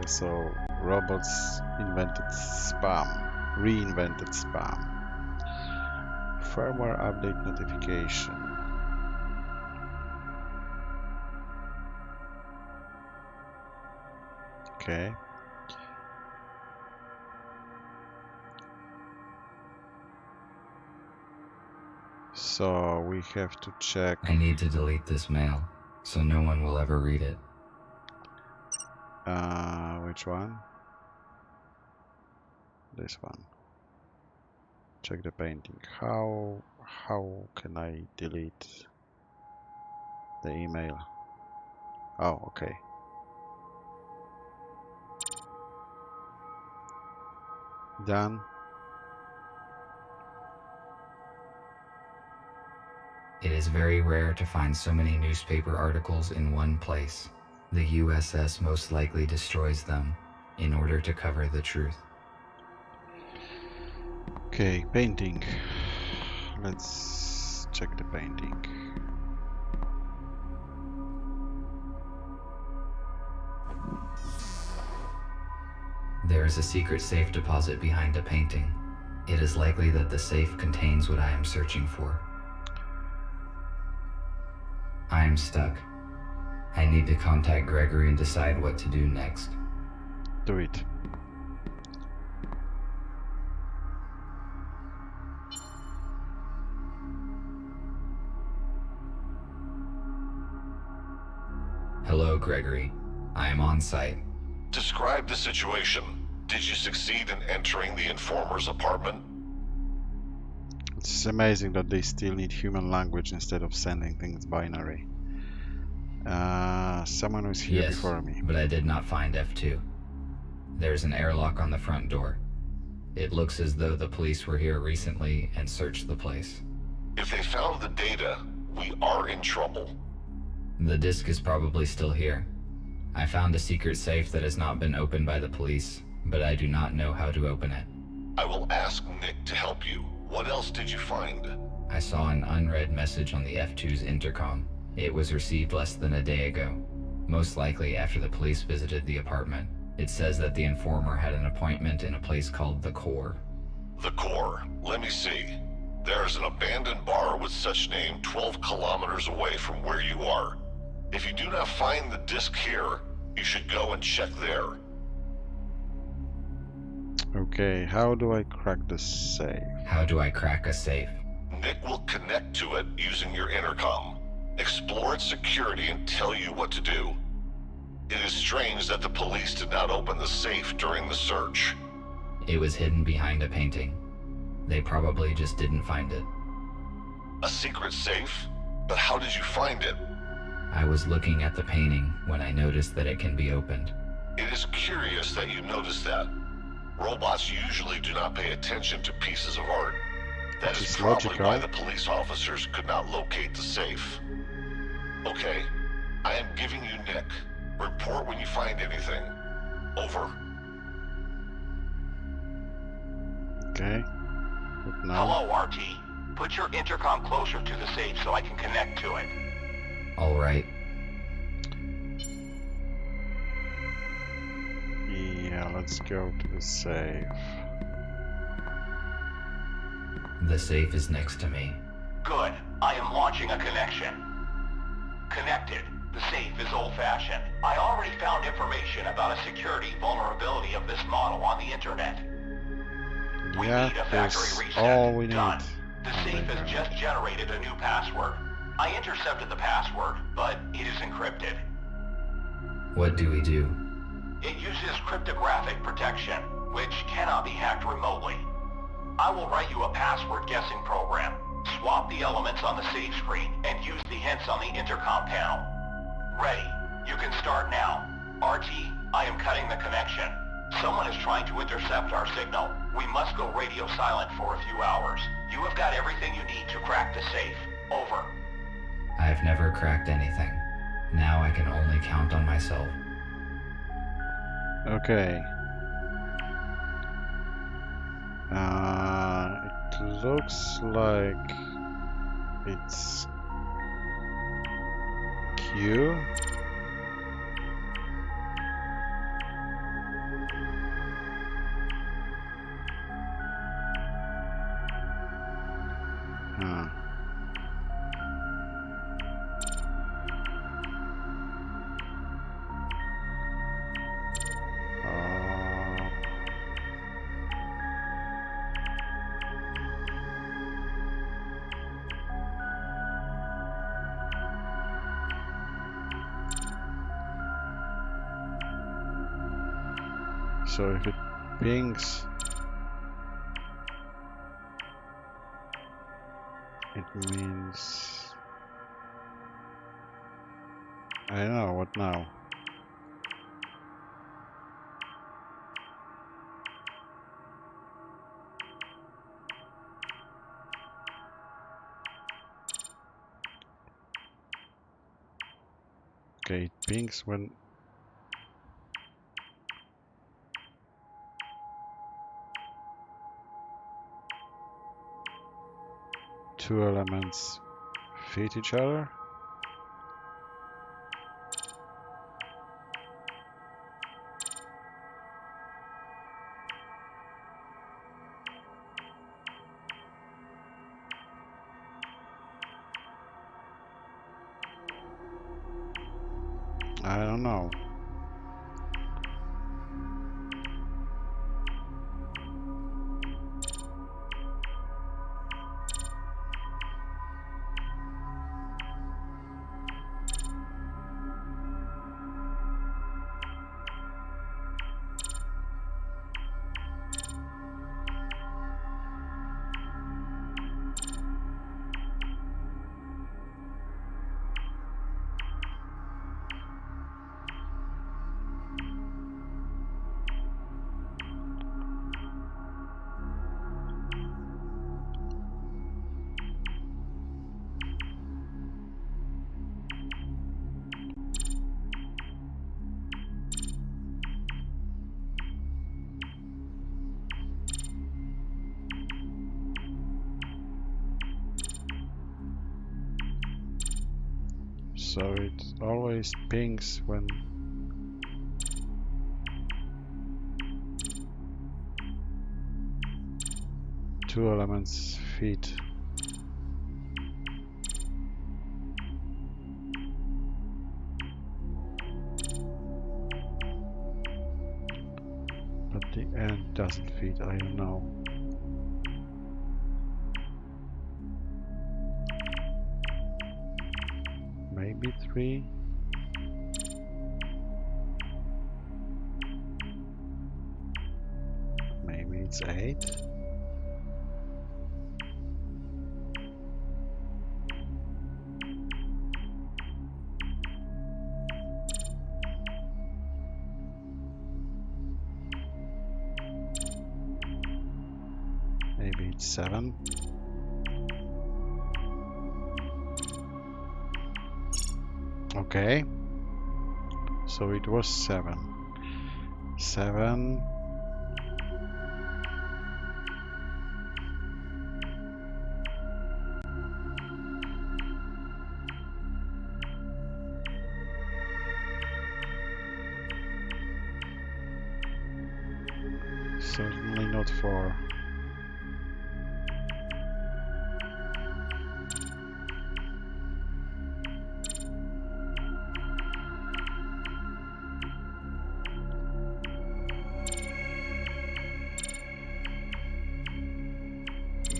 So robots invented spam, reinvented spam. Firmware update notification. Okay. So we have to check. I need to delete this mail, so no one will ever read it. Which one? This one. Check the painting. How can I delete the email? Oh, okay. Done. It is very rare to find so many newspaper articles in one place. The USS most likely destroys them in order to cover the truth. Okay, painting. Let's check the painting. There is a secret safe deposit behind a painting. It is likely that the safe contains what I am searching for. I am stuck. I need to contact Gregory and decide what to do next. Do it. Hello, Gregory. I am on site. Describe the situation. Did you succeed in entering the informer's apartment? It's amazing that they still need human language instead of sending things binary. Someone was here Yes, before me. but I did not find F2. There's an airlock on the front door. It looks as though the police were here recently and searched the place. If they found the data, we are in trouble. The disk is probably still here. I found a secret safe that has not been opened by the police, but I do not know how to open it. I will ask Nick to help you. What else did you find? I saw an unread message on the F2's intercom. It was received less than a day ago, most likely after the police visited the apartment. It says that the informer had an appointment in a place called the Core. The Core. Let me see. There's an abandoned bar with such name 12 kilometers away from where you are. If you do not find the disc here, you should go and check there. Okay, how do I crack the safe? How do I crack a safe? Nick will connect to it using your intercom, explore its security, and tell you what to do. It is strange that the police did not open the safe during the search. It was hidden behind a painting. They probably just didn't find it. A secret safe? But how did you find it? I was looking at the painting when I noticed that it can be opened. It is curious that you noticed that. Robots usually do not pay attention to pieces of art. That is probably why the police officers could not locate the safe. Okay, I am giving you Nick. Report when you find anything. Over. Okay. What now? Hello, RT. Put your intercom closer to the safe so I can connect to it. All right. Yeah, let's go to the safe. The safe is next to me. Good. I am launching a connection. Connected. The safe is old-fashioned. I already found information about a security vulnerability of this model on the internet. We Yeah, need a factory that's reset. all we need. Done. The Oh safe my has God. just generated a new password. I intercepted the password, but it is encrypted. What do we do? It uses cryptographic protection, which cannot be hacked remotely. I will write you a password guessing program. Swap the elements on the save screen and use the hints on the intercom panel. Ready. You can start now. RT, I am cutting the connection. Someone is trying to intercept our signal. We must go radio silent for a few hours. You have got everything you need to crack the safe. Over. I've never cracked anything. Now I can only count on myself. Okay. It looks like it's Q. Huh. So if it pings, it means I don't know what now. Okay, it pings when two elements feed each other. I don't know. So it always pings when two elements feed. But the end doesn't feed, I don't know. Maybe 3. Maybe it's 8. Maybe it's 7. Okay, so it was 7. 7. Certainly not 4.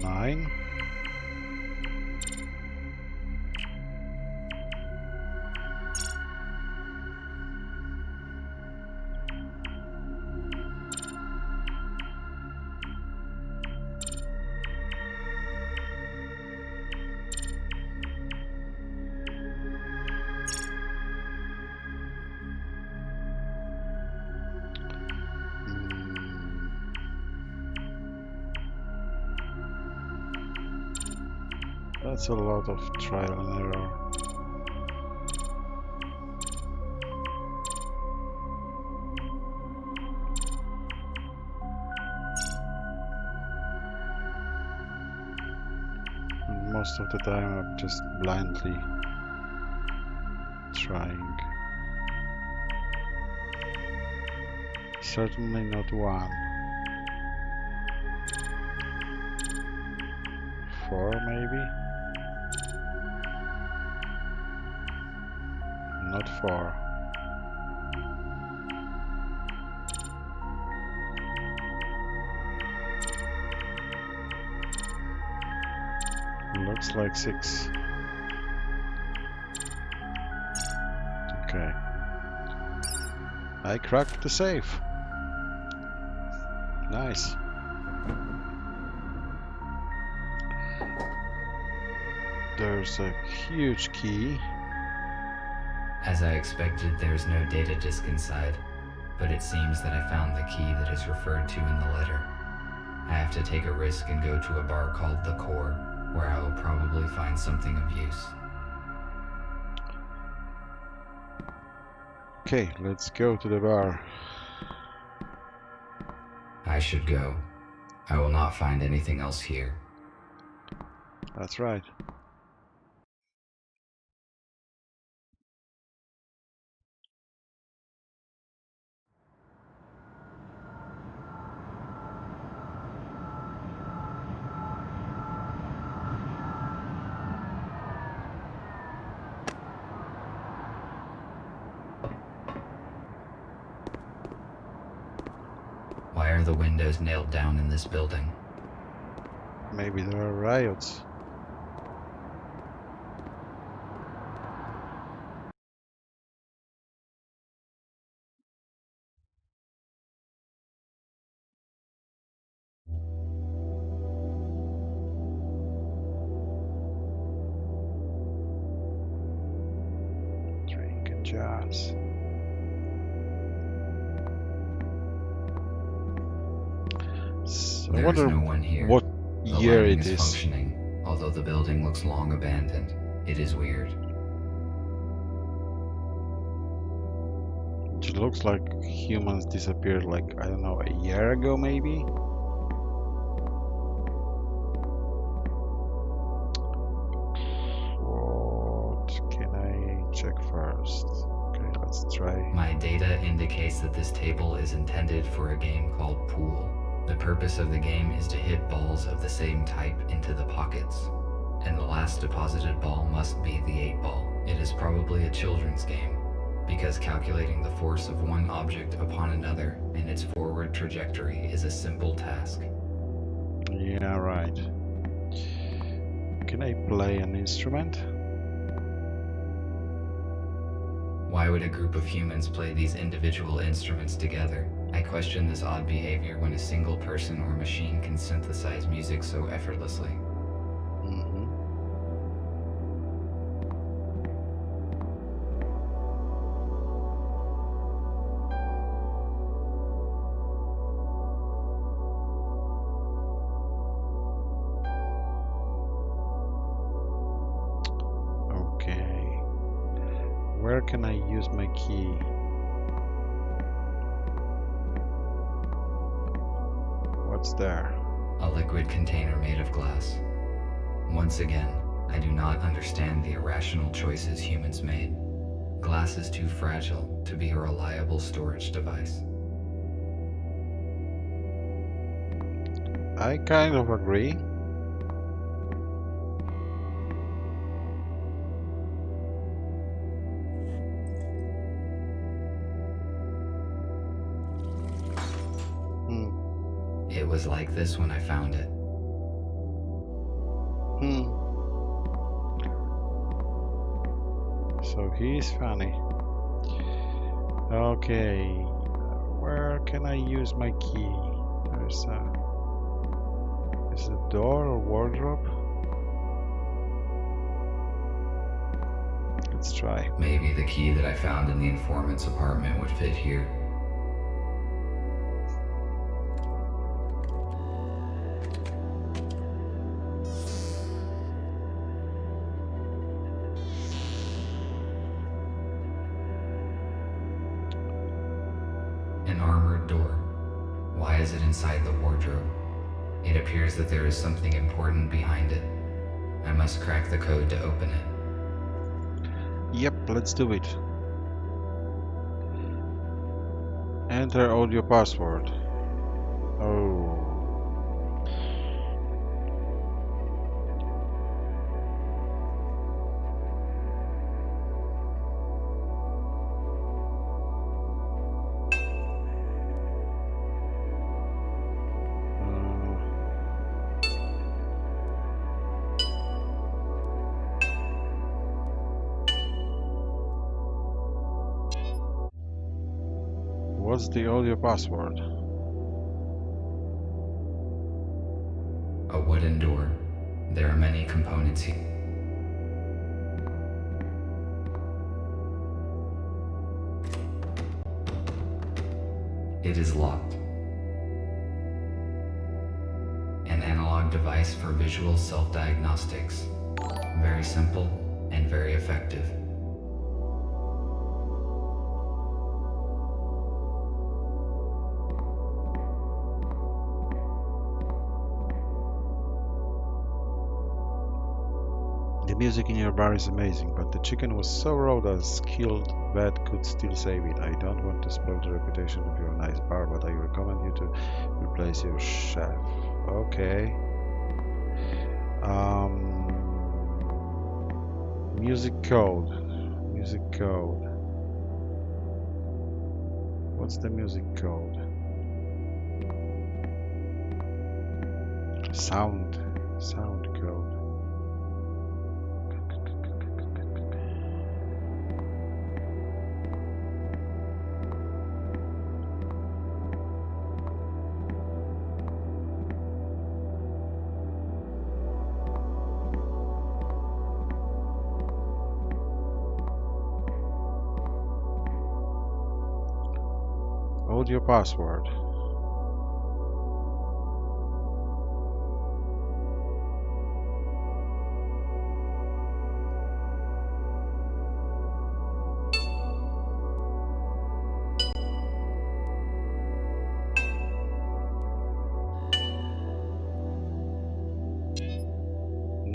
9. That's a lot of trial and error. And most of the time I'm just blindly trying. Certainly not 1. 4 maybe? Not 4. Looks like 6. Okay. I cracked the safe. Nice. There's a huge key. As I expected, there's no data disk inside, but it seems that I found the key that is referred to in the letter. I have to take a risk and go to a bar called The Core, where I will probably find something of use. Okay, let's go to the bar. I should go. I will not find anything else here. That's right. Why are the windows nailed down in this building? Maybe there are riots. Drink and jazz. I There is wonder no one here. what The year lighting it is is. functioning, although the building looks long abandoned. It is weird. It looks like humans disappeared like, I don't know, a year ago maybe? What can I check first? Okay, let's try. My data indicates that this table is intended for a game called Pool. The purpose of the game is to hit balls of the same type into the pockets, and the last deposited ball must be the 8-ball. It is probably a children's game, because calculating the force of one object upon another and its forward trajectory is a simple task. Yeah, right. Can I play an instrument? Why would a group of humans play these individual instruments together? I question this odd behavior when a single person or machine can synthesize music so effortlessly. Okay. Where can I use my key? What's there? A liquid container made of glass. Once again, I do not understand the irrational choices humans made. Glass is too fragile to be a reliable storage device. I kind of agree. It was like this when I found it. he's funny. Okay, where can I use my key? There's is it door or wardrobe? Let's try. Maybe the key that I found in the informant's apartment would fit here. An armored door. Why is it inside the wardrobe? It appears that there is something important behind it. I must crack the code to open it. Yep, let's do it. Enter audio password. Oh. What's the audio password? A wooden door. There are many components here. It is locked. An analog device for visual self-diagnostics. Very simple and very effective. The music in your bar is amazing, but the chicken was so raw that a skilled vet could still save it. I don't want to spoil the reputation of your nice bar, but I recommend you to replace your chef. Okay. Music code. Music code. What's the music code? Sound code. Audio password.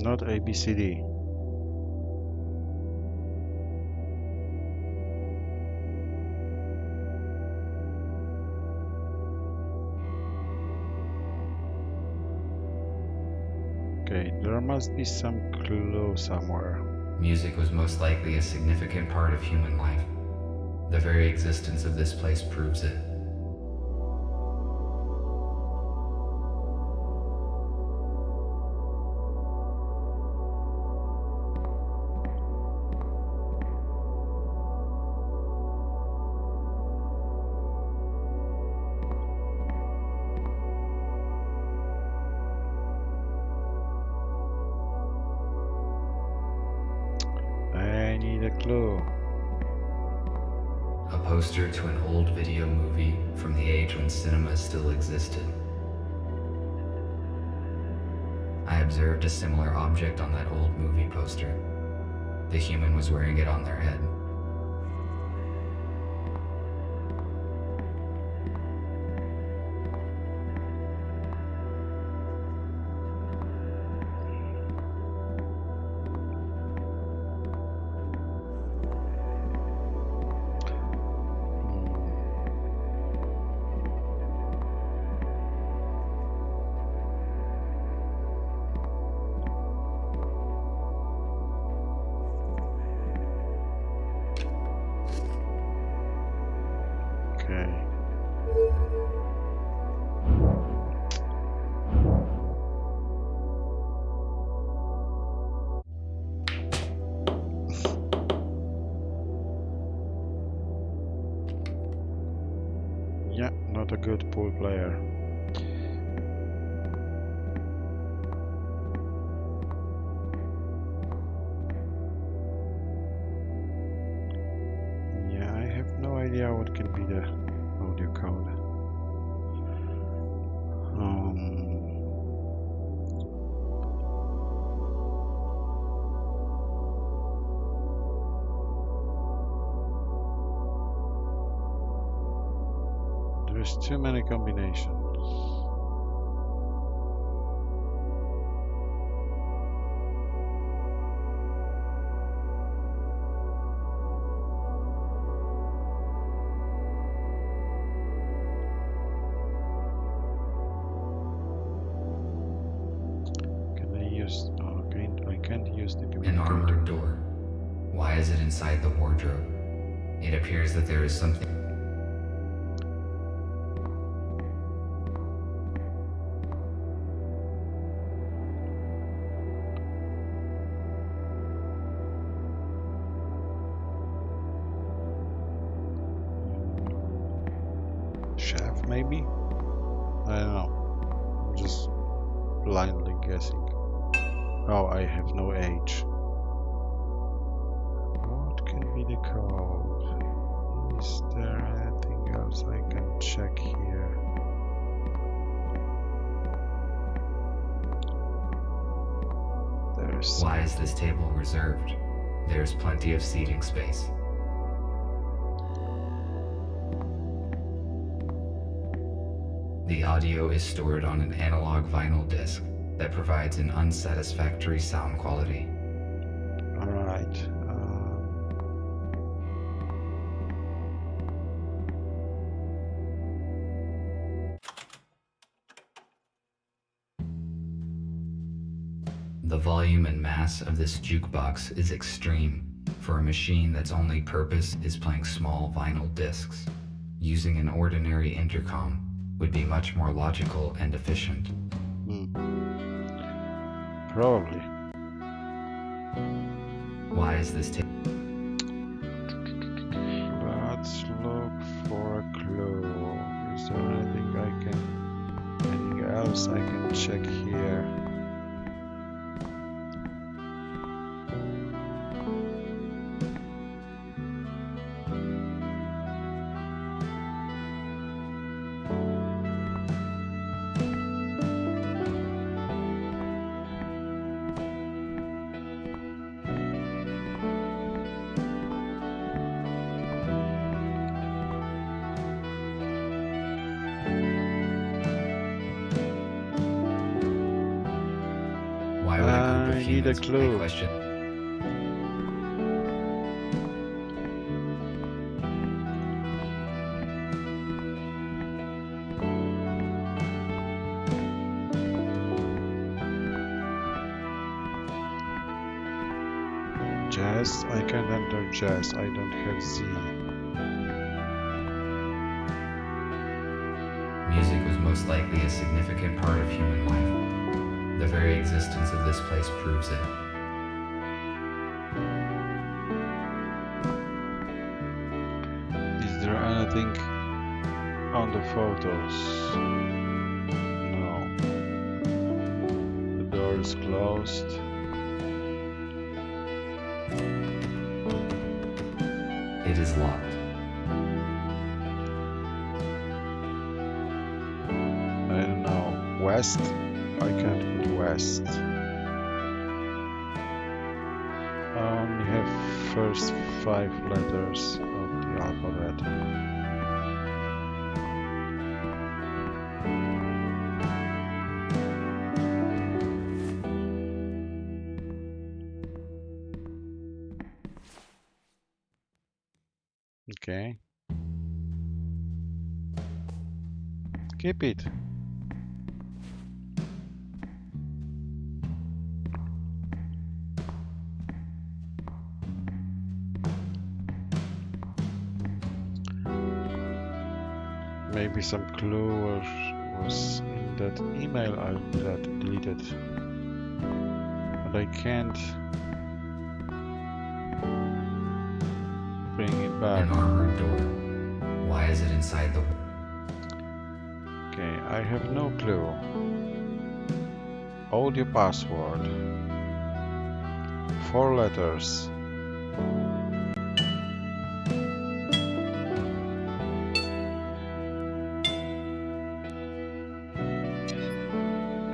Not ABCD. Okay, there must be some clue somewhere. Music was most likely a significant part of human life. The very existence of this place proves it. I need a clue. A poster to an old video movie from the age when cinema still existed. I observed a similar object on that old movie poster. The human was wearing it on their head. good pool player. Yeah, I have no idea what can be the audio code. There's too many combinations. Can I use? Oh, I can't use the An communicator. armored door. Why is it inside the wardrobe? It appears that there is something. Chef, maybe? I don't know. I'm just blindly guessing. Oh, I have no age. What can be the code? Is there anything else I can check here? There's. Why is this table reserved? There's plenty of seating space. The audio is stored on an analog vinyl disc that provides an unsatisfactory sound quality. Alright. The volume and mass of this jukebox is extreme for a machine that's only purpose is playing small vinyl discs. Using an ordinary intercom would be much more logical and efficient. Probably. Why is this table? Let's look for a clue. Is there anything else I can check here? Why would a group of I need a humans clue. question? Jazz? I can't enter jazz. I don't have Z. Music was most likely a significant part of human life. The very existence of this place proves it. Is there anything on the photos? No. The door is closed. It is locked. I don't know. West? I can't put west. I only have first 5 letters of the alphabet. Okay. Keep it. Maybe some clue was in that email I deleted. But I can't bring it back. An armored door. Why is it inside the... Okay, I have no clue. Audio password. 4 letters.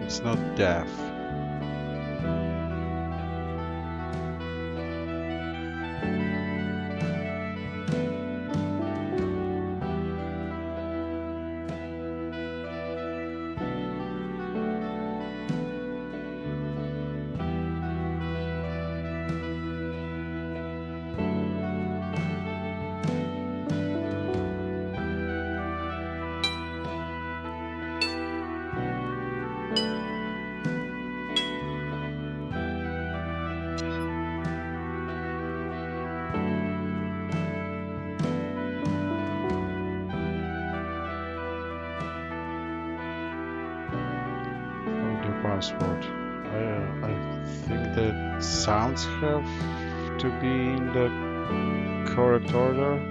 It's not deaf. Audio password. I think the sounds have to be in the correct order.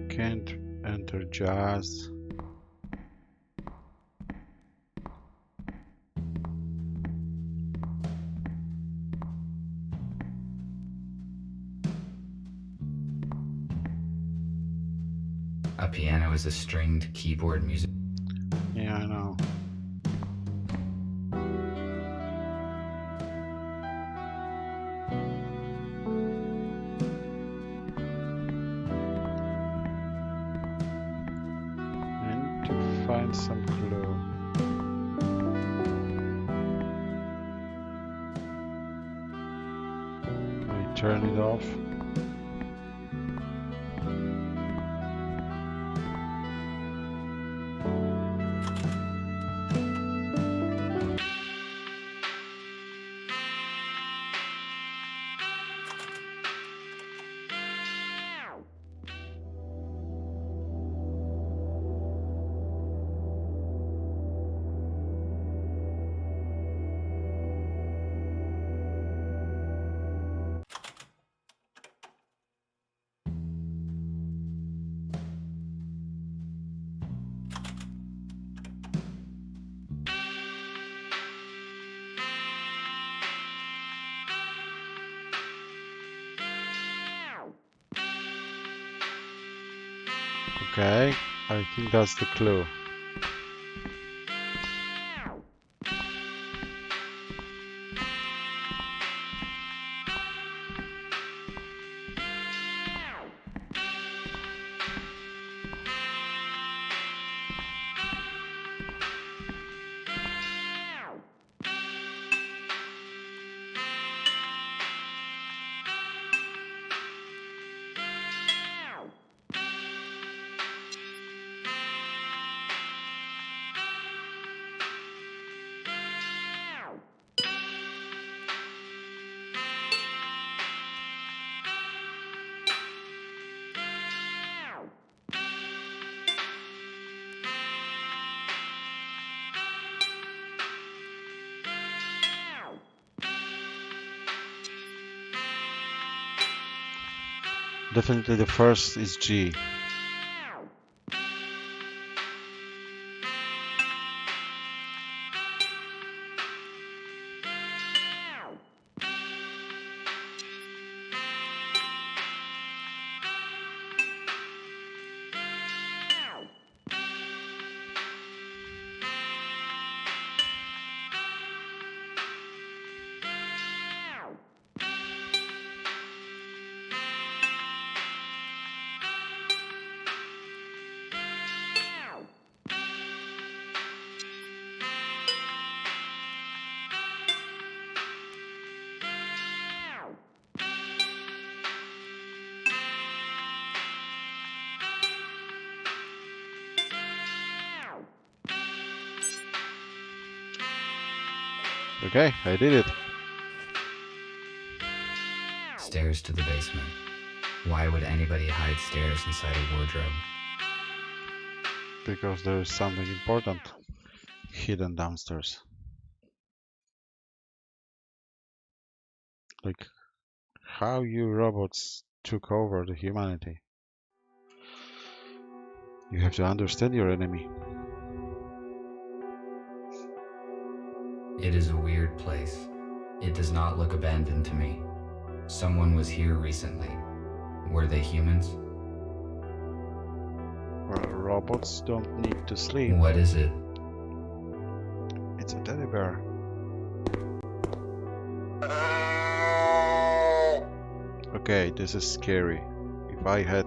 Can't enter jazz. A piano is a stringed keyboard music. Yeah, I know. I need to find some clue. I turn it off. Okay, I think that's the clue. Definitely the first is G. Okay, I did it. Stairs to the basement. Why would anybody hide stairs inside a wardrobe? Because there is something important hidden downstairs. Like how you robots took over the humanity. You have to understand your enemy. It is a weird place. It does not look abandoned to me. Someone was here recently. Were they humans? Well, robots don't need to sleep. What is it? It's a teddy bear. Okay, this is scary. If I had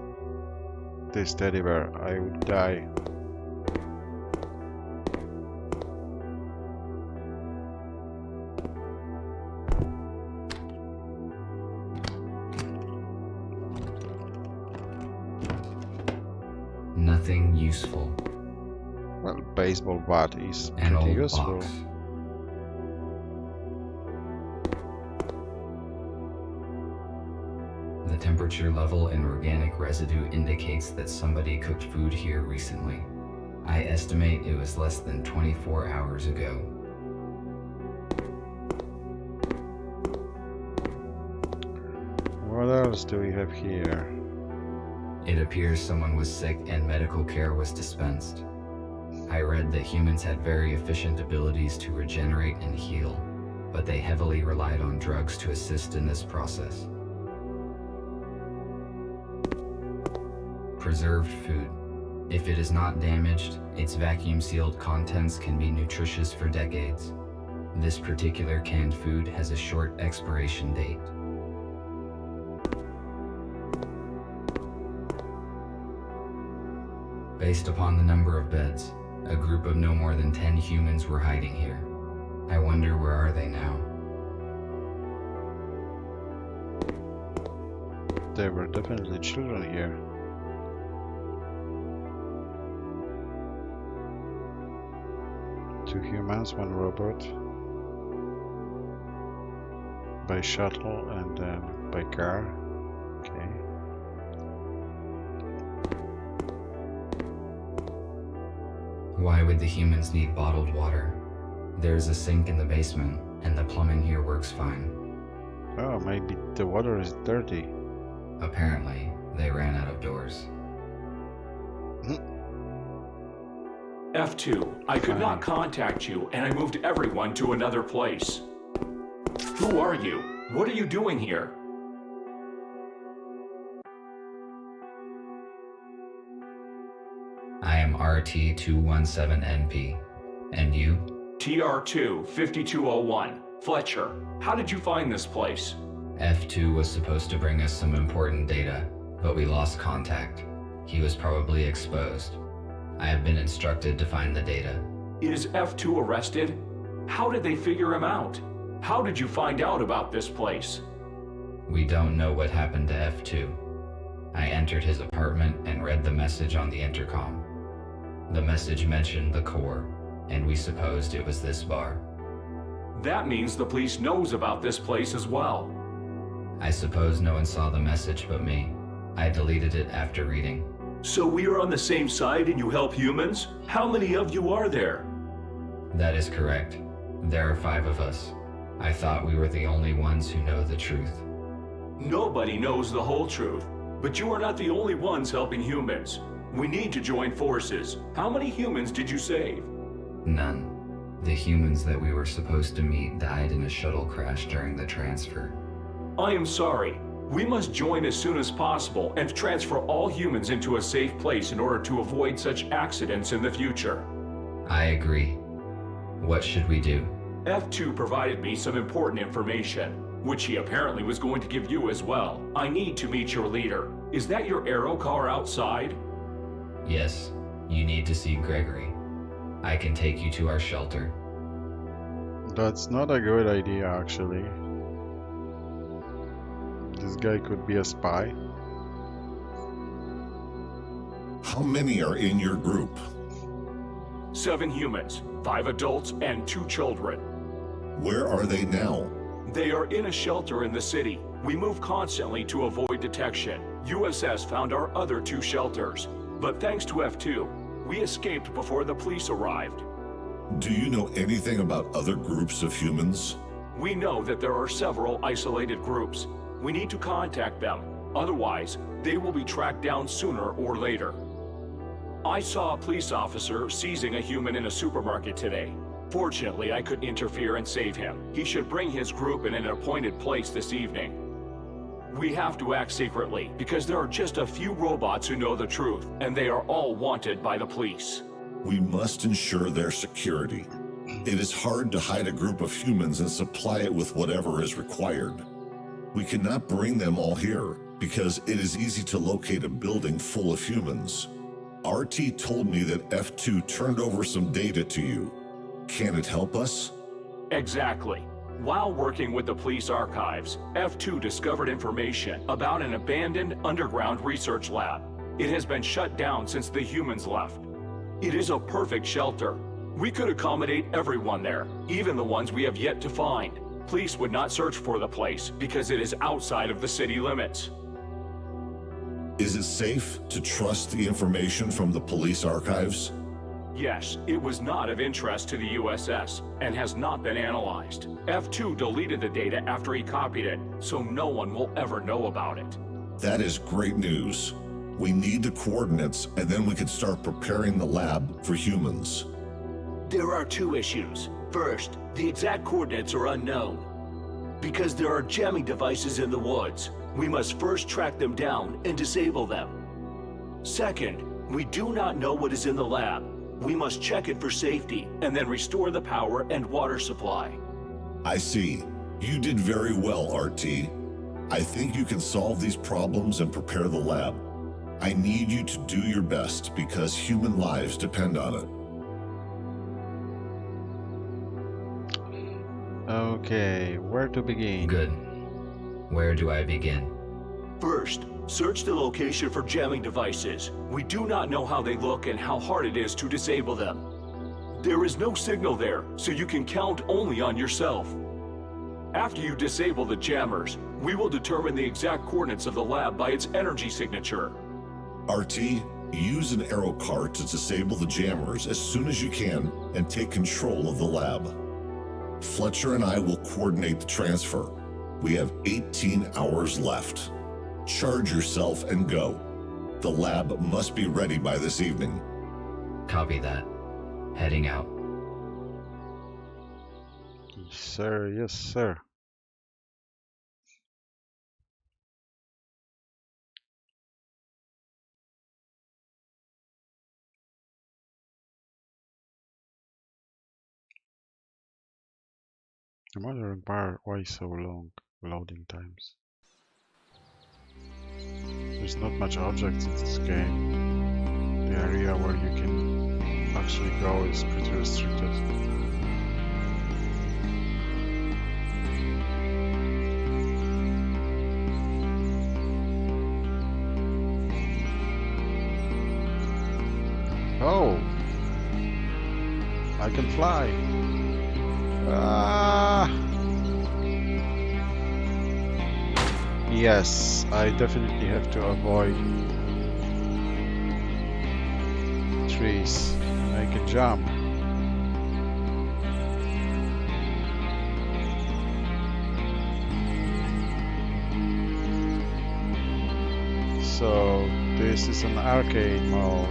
this teddy bear, I would die. Nothing useful. Well, baseball bat is An pretty old useful. box. The temperature level in organic residue indicates that somebody cooked food here recently. I estimate it was less than 24 hours ago. What else do we have here? It appears someone was sick and medical care was dispensed. I read that humans had very efficient abilities to regenerate and heal, but they heavily relied on drugs to assist in this process. Preserved food. If it is not damaged, its vacuum-sealed contents can be nutritious for decades. This particular canned food has a short expiration date. Based upon the number of beds, a group of no more than 10 humans were hiding here. I wonder where are they now? There were definitely children here. Two humans, one robot. By shuttle and then by car. Okay. Why would the humans need bottled water? There's a sink in the basement, and the plumbing here works fine. Oh, maybe the water is dirty. Apparently, they ran out of doors. F2, I could not contact you, and I moved everyone to another place. Who are you? What are you doing here? I am RT-217NP. And you? TR2 5201. Fletcher, how did you find this place? F2 was supposed to bring us some important data, but we lost contact. He was probably exposed. I have been instructed to find the data. Is F2 arrested? How did they figure him out? How did you find out about this place? We don't know what happened to F2. I entered his apartment and read the message on the intercom. The message mentioned the core, and we supposed it was this bar. That means the police knows about this place as well. I suppose no one saw the message but me. I deleted it after reading. So we are on the same side and you help humans? How many of you are there? That is correct. There are 5 of us. I thought we were the only ones who know the truth. Nobody knows the whole truth, but you are not the only ones helping humans. We need to join forces. How many humans did you save? None. The humans that we were supposed to meet died in a shuttle crash during the transfer. I am sorry. We must join as soon as possible and transfer all humans into a safe place in order to avoid such accidents in the future. I agree. What should we do? F2 provided me some important information, which he apparently was going to give you as well. I need to meet your leader. Is that your aero car outside? Yes, you need to see Gregory. I can take you to our shelter. That's not a good idea, actually. This guy could be a spy. How many are in your group? 7 humans, 5 adults, and 2 children. Where are they now? They are in a shelter in the city. We move constantly to avoid detection. USS found our other 2 shelters, but thanks to F2, we escaped before the police arrived. Do you know anything about other groups of humans? We know that there are several isolated groups. We need to contact them. Otherwise, they will be tracked down sooner or later. I saw a police officer seizing a human in a supermarket today. Fortunately, I could interfere and save him. He should bring his group in an appointed place this evening. We have to act secretly, because there are just a few robots who know the truth, and they are all wanted by the police. We must ensure their security. It is hard to hide a group of humans and supply it with whatever is required. We cannot bring them all here, because it is easy to locate a building full of humans. RT told me that F2 turned over some data to you. Can it help us? Exactly. While working with the police archives, F2 discovered information about an abandoned underground research lab. It has been shut down since the humans left. It is a perfect shelter. We could accommodate everyone there, even the ones we have yet to find. Police would not search for the place because it is outside of the city limits. Is it safe to trust the information from the police archives? Yes, it was not of interest to the USS and has not been analyzed. F2 deleted the data after he copied it, so no one will ever know about it. That is great news. We need the coordinates, and then we can start preparing the lab for humans. There are 2 issues. First, the exact coordinates are unknown. Because there are jamming devices in the woods, we must first track them down and disable them. Second, we do not know what is in the lab. We must check it for safety and then restore the power and water supply. I see. You did very well, RT. I think you can solve these problems and prepare the lab. I need you to do your best because human lives depend on it. Okay, where to begin? Good. Where do I begin? First, search the location for jamming devices. We do not know how they look and how hard it is to disable them. There is no signal there, so you can count only on yourself. After you disable the jammers, we will determine the exact coordinates of the lab by its energy signature. RT, use an arrow card to disable the jammers as soon as you can and take control of the lab. Fletcher and I will coordinate the transfer. We have 18 hours left. Charge yourself and go. The lab must be ready by this evening. Copy that. Heading out. Yes, sir. Yes, sir. I'm wondering why so long loading times. There's not much objects in this game. The area where you can actually go is pretty restricted. Oh! I can fly! Ah! Yes, I definitely have to avoid trees. I can jump. So this is an arcade mode.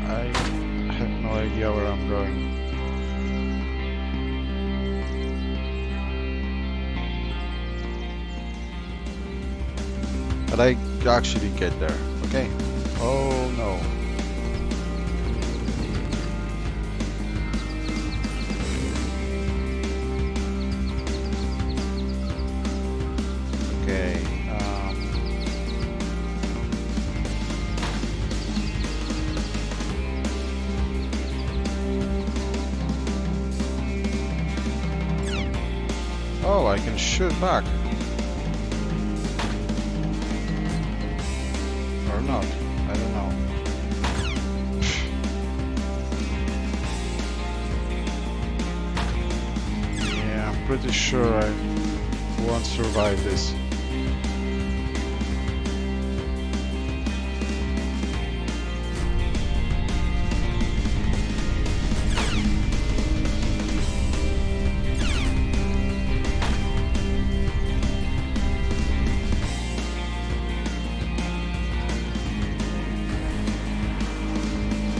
I have no idea where I'm going. But I actually get there, okay? Oh no. Okay, I can shoot back. Or not, I don't know. Yeah, I'm pretty sure I won't survive this.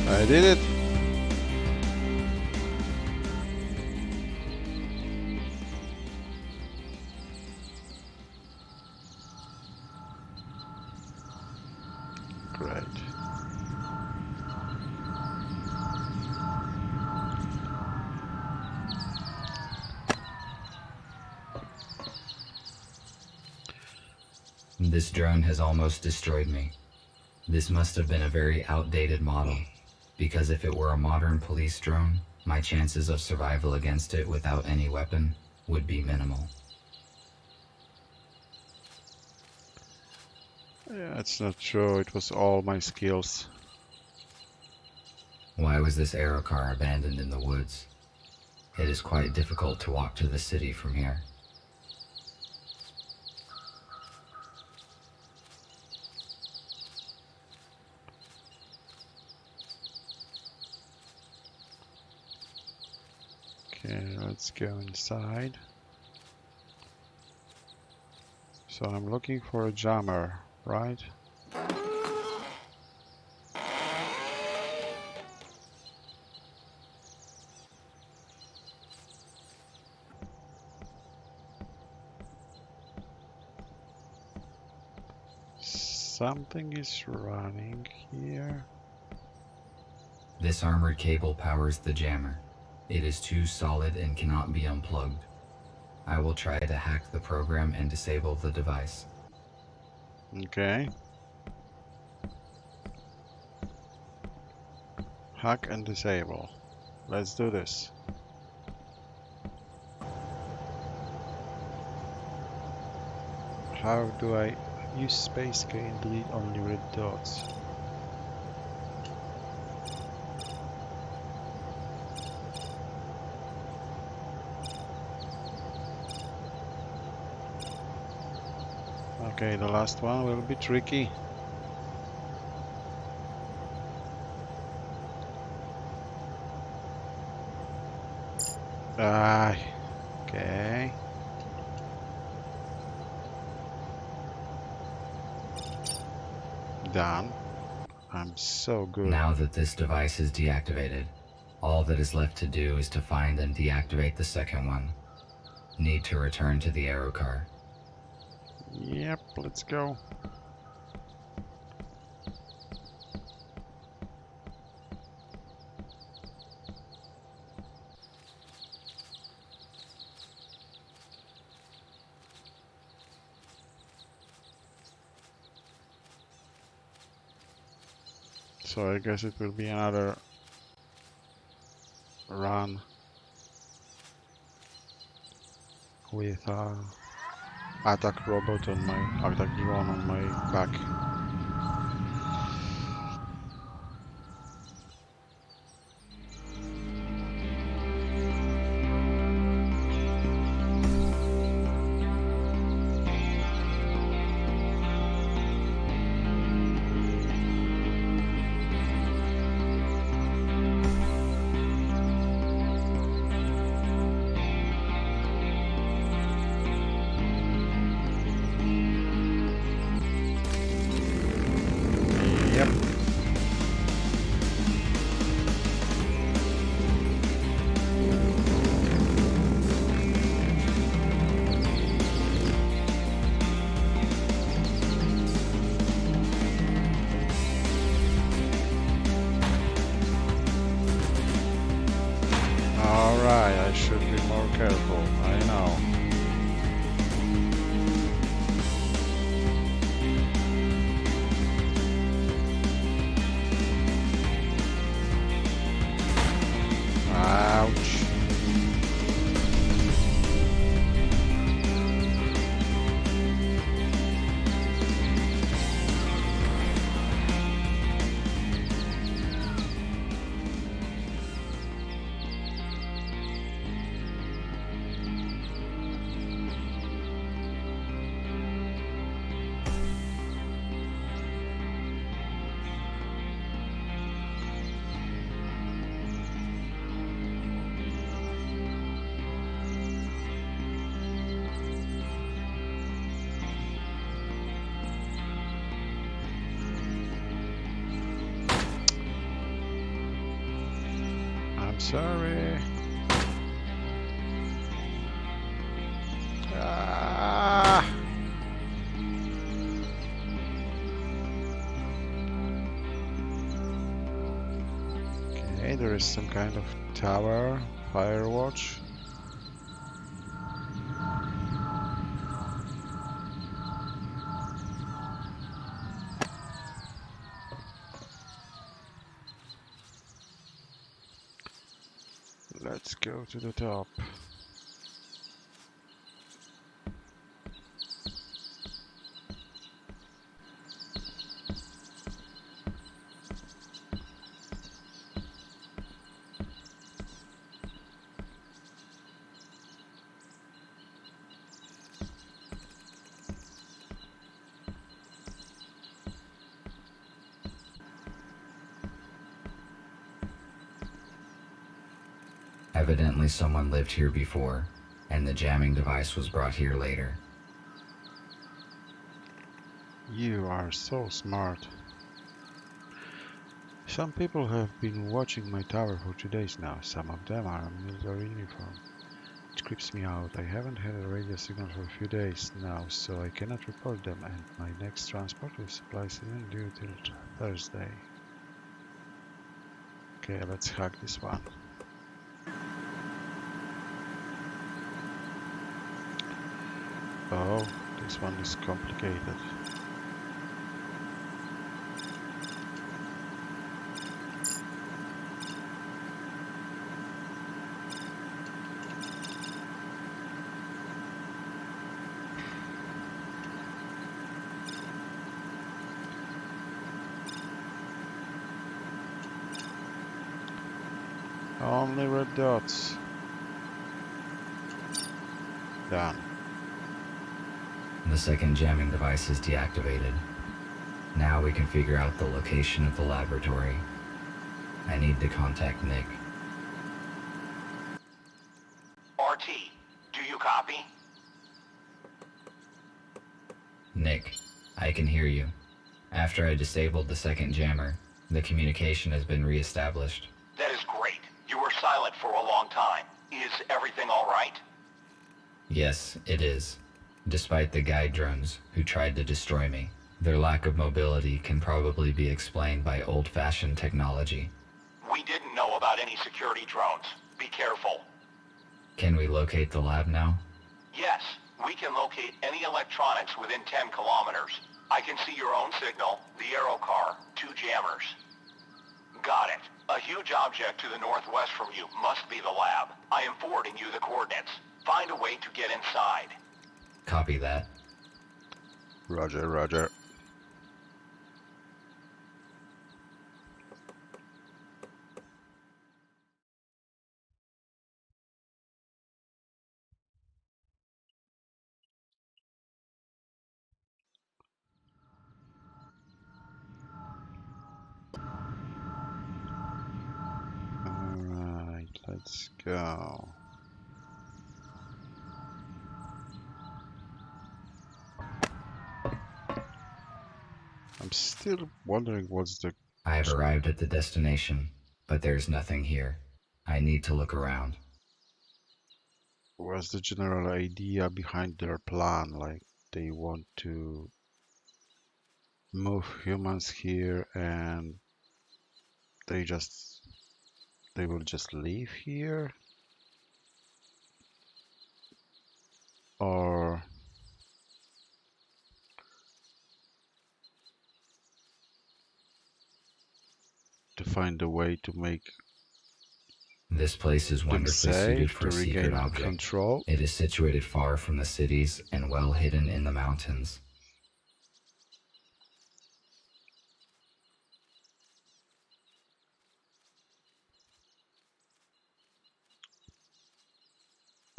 I did it. Great. This drone has almost destroyed me. This must have been a very outdated model, because if it were a modern police drone, my chances of survival against it without any weapon would be minimal. Yeah, it's not true. It was all my skills. Why was this aero car abandoned in the woods? It is quite difficult to walk to the city from here. Okay, let's go inside. So I'm looking for a jammer, right? Something is running here. This armored cable powers the jammer. It is too solid and cannot be unplugged. I will try to hack the program and disable the device. Okay. Hack and disable. Let's do this. How do I use space key and delete only red dots? Okay, the last one will be tricky. Ah, okay. Done. I'm so good. Now that this device is deactivated, all that is left to do is to find and deactivate the second one. Need to return to the aero car. Yep, let's go. So I guess it will be another run with attack robot on my attack drone on my back. Yep. Alright, I should be more careful, I know. Ouch. I'm sorry. Ah! Okay, there is some kind of tower, fire watch. Let's go to the top. Evidently someone lived here before, and the jamming device was brought here later. You are so smart. Some people have been watching my tower for 2 days now. Some of them are in military uniform. It creeps me out. I haven't had a radio signal for a few days now, so I cannot report them, and my next transport with supplies isn't due till Thursday. Okay, let's hack this one. Oh, this one is complicated. Only red dots. Done. The second jamming device is deactivated. Now we can figure out the location of the laboratory. I need to contact Nick. RT, do you copy? Nick, I can hear you. After I disabled the second jammer, the communication has been re-established. That is great. You were silent for a long time. Is everything all right? Yes, it is. Despite the guide drones who tried to destroy me, their lack of mobility can probably be explained by old-fashioned technology. We didn't know about any security drones. Be careful. Can we locate the lab now? Yes, we can locate any electronics within 10 kilometers. I can see your own signal, the aero car, 2 jammers. Got it. A huge object to the northwest from you must be the lab. I am forwarding you the coordinates. Find a way to get inside. Copy that. Roger, roger. Alright, let's go. I'm still wondering what's the... I have arrived at the destination, but there's nothing here. I need to look around. What's the general idea behind their plan? Like, they want to move humans here and they will just leave here? Or to find a way to make This place is them wonderfully suited safe, for to a secret regain object. control? It is situated far from the cities and well hidden in the mountains.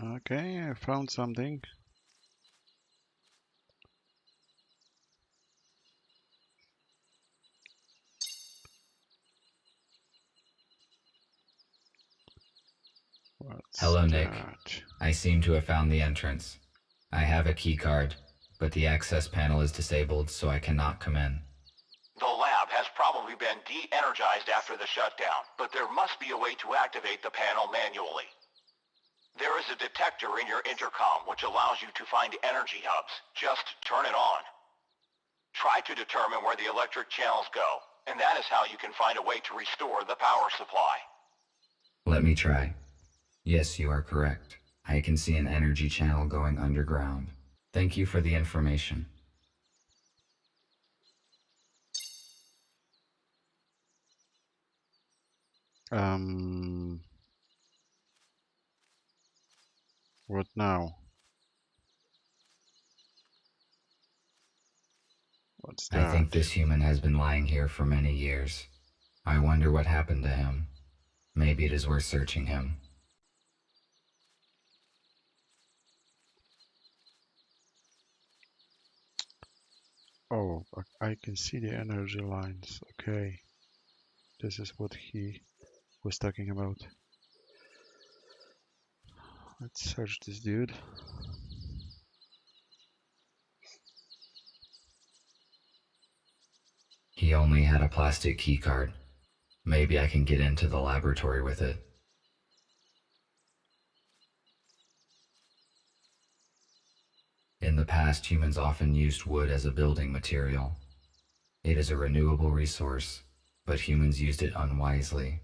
Okay, I found something. What's Hello, Nick. that? I seem to have found the entrance. I have a key card, but the access panel is disabled, so I cannot come in. The lab has probably been been de-energized after the shutdown, but there must be a way to activate the panel manually. There is a detector in your intercom which allows you to find energy hubs. Just turn it on. Try to determine where the electric channels go, and that is how you can find a way to restore the power supply. Let me try. Yes, you are correct. I can see an energy channel going underground. Thank you for the information. What now? What's I think that? this human has been lying here for many years. I wonder what happened to him. Maybe it is worth searching him. Oh, I can see the energy lines. Okay. This is what he was talking about. Let's search this dude. He only had a plastic keycard. Maybe I can get into the laboratory with it. In the past, humans often used wood as a building material. It is a renewable resource, but humans used it unwisely.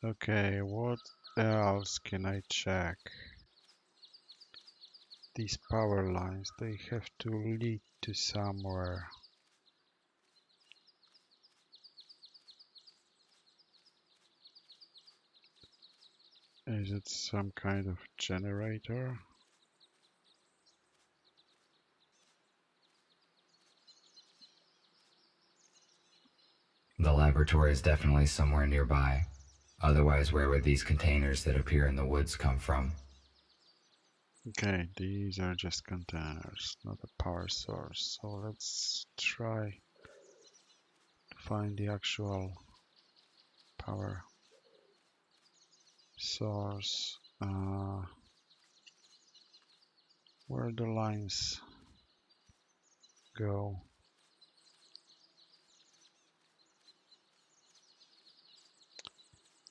Okay, what else can I check? These power lines, they have to lead to somewhere. Is it some kind of generator? The laboratory is definitely somewhere nearby. Otherwise, where would these containers that appear in the woods come from? Okay, these are just containers, not a power source. So let's try to find the actual power source. Where the lines go.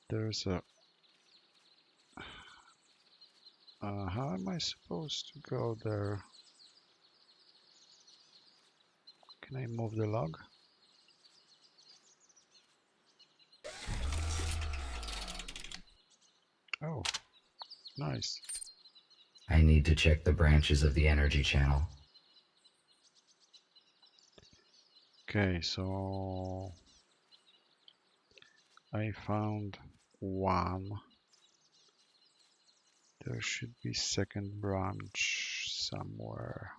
There's a... how am I supposed to go there? Can I move the log? Oh, nice. I need to check the branches of the energy channel. Okay, so I found one. There should be second branch somewhere.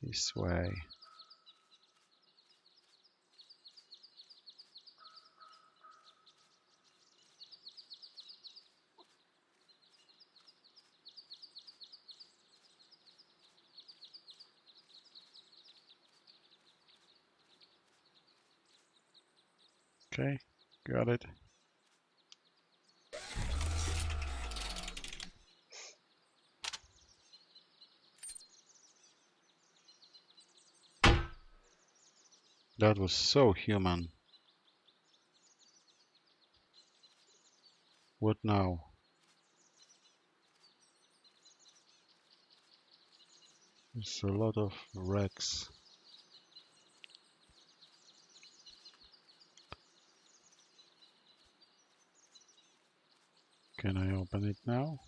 This way. Okay, got it. That was so human. What now? There's a lot of wrecks. Can I open it now?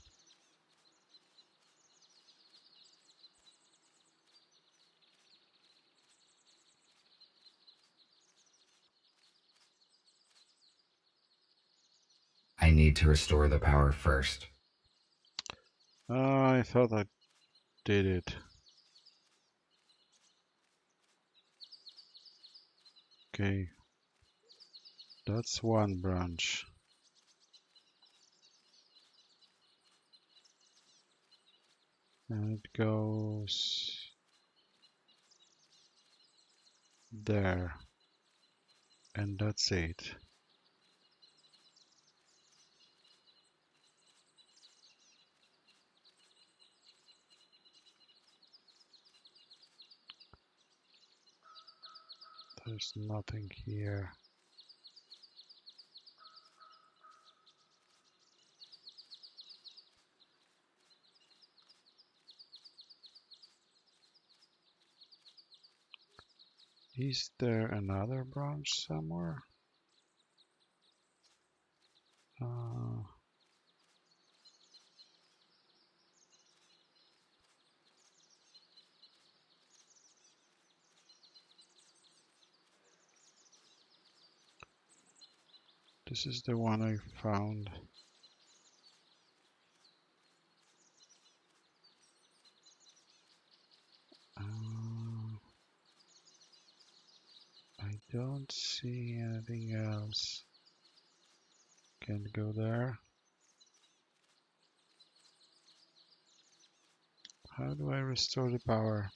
I need to restore the power first. I thought I did it. Okay, that's one branch. And it goes there. And that's it. There's nothing here. Is there another branch somewhere? This is the one I found. I don't see anything else. Can't go there. How do I restore the power?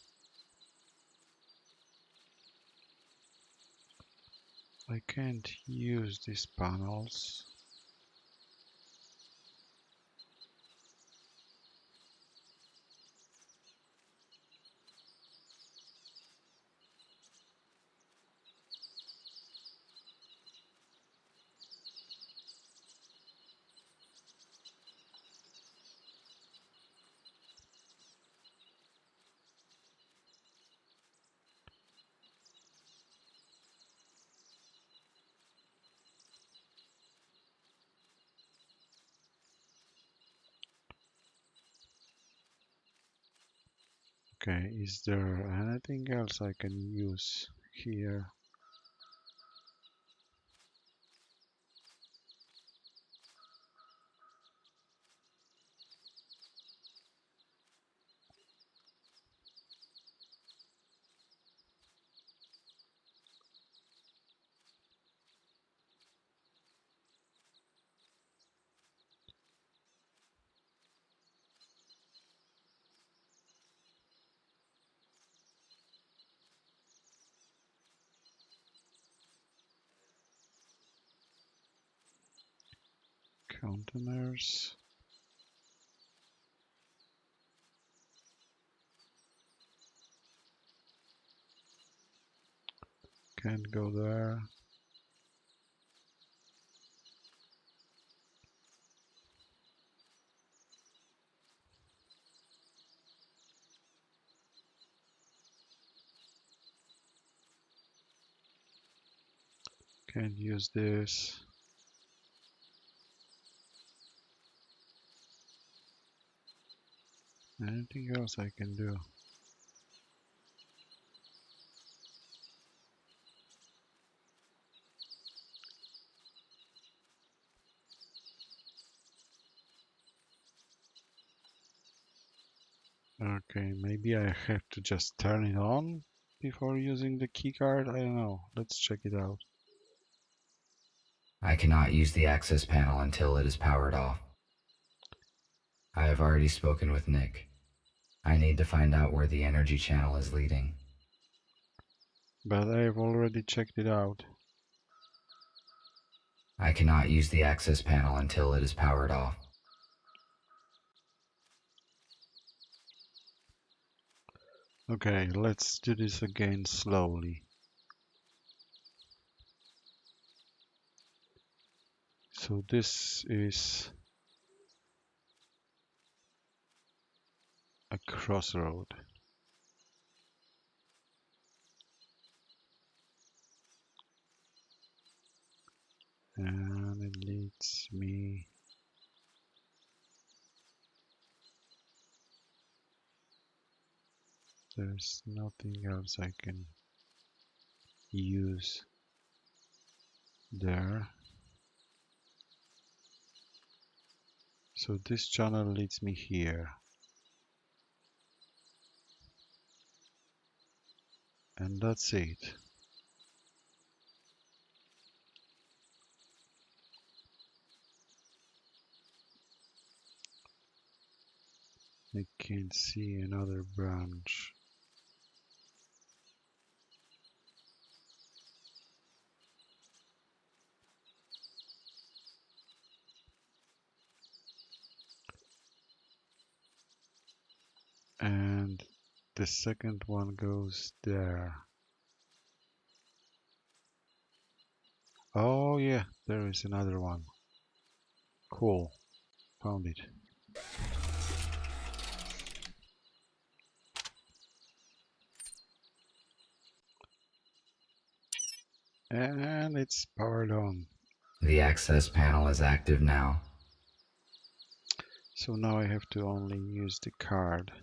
I can't use these panels. Okay, is there anything else I can use here? Containers. Can't go there. Can't use this. Anything else I can do? Okay, maybe I have to just turn it on before using the keycard. I don't know. Let's check it out. I cannot use the access panel until it is powered off. I have already spoken with Nick. I need to find out where the energy channel is leading. But I've already checked it out. I cannot use the access panel until it is powered off. Okay, let's do this again slowly. So this is a crossroad. And it leads me there's nothing else I can use there. So this channel leads me here. And that's it. I can't see another branch. And the second one goes there. Oh yeah, there is another one. Cool. Found it. And it's powered on. The access panel is active now. So now I have to only use the card.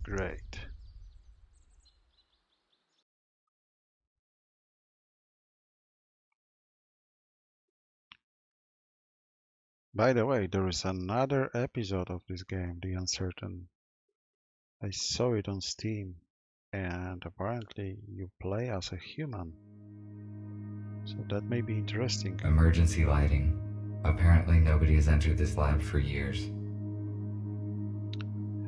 Great. By the way, there is another episode of this game, The Uncertain. I saw it on Steam, and apparently you play as a human. So that may be interesting. Emergency lighting. Apparently nobody has entered this lab for years.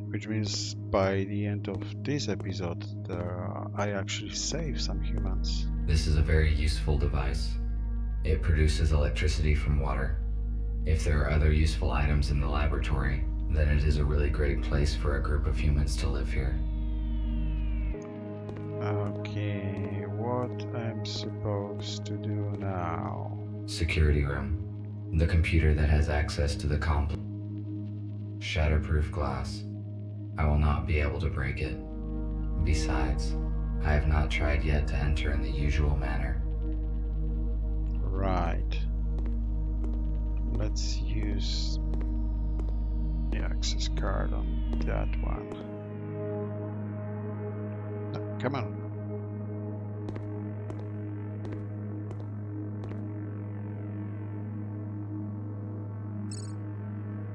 Which means by the end of this episode, I actually save some humans. This is a very useful device. It produces electricity from water. If there are other useful items in the laboratory, then it is a really great place for a group of humans to live here. Okay, what I'm supposed to do now? Security room. The computer that has access to the complex. Shatterproof glass. I will not be able to break it. Besides, I have not tried yet to enter in the usual manner. Right. Let's use the access card on that one. No, come on.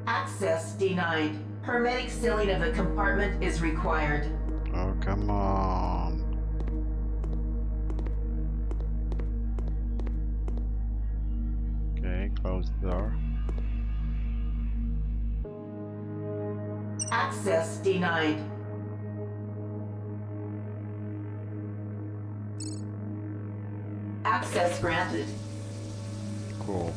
Access denied. Hermetic sealing of the compartment is required. Oh, come on. Okay, close the door. Access denied. Access granted. Cool.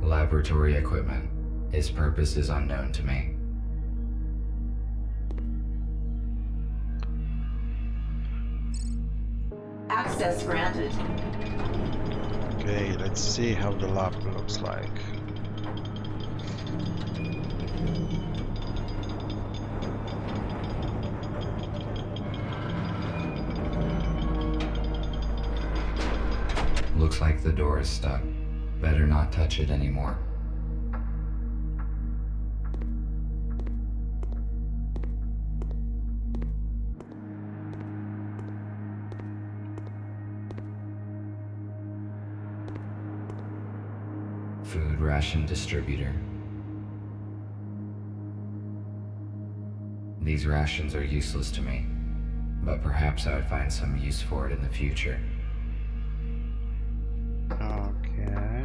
Laboratory equipment. Its purpose is unknown to me. Access granted. Okay, let's see how the lab looks like. Looks like the door is stuck. Better not touch it anymore. Food ration distributor. These rations are useless to me, but perhaps I would find some use for it in the future. Okay.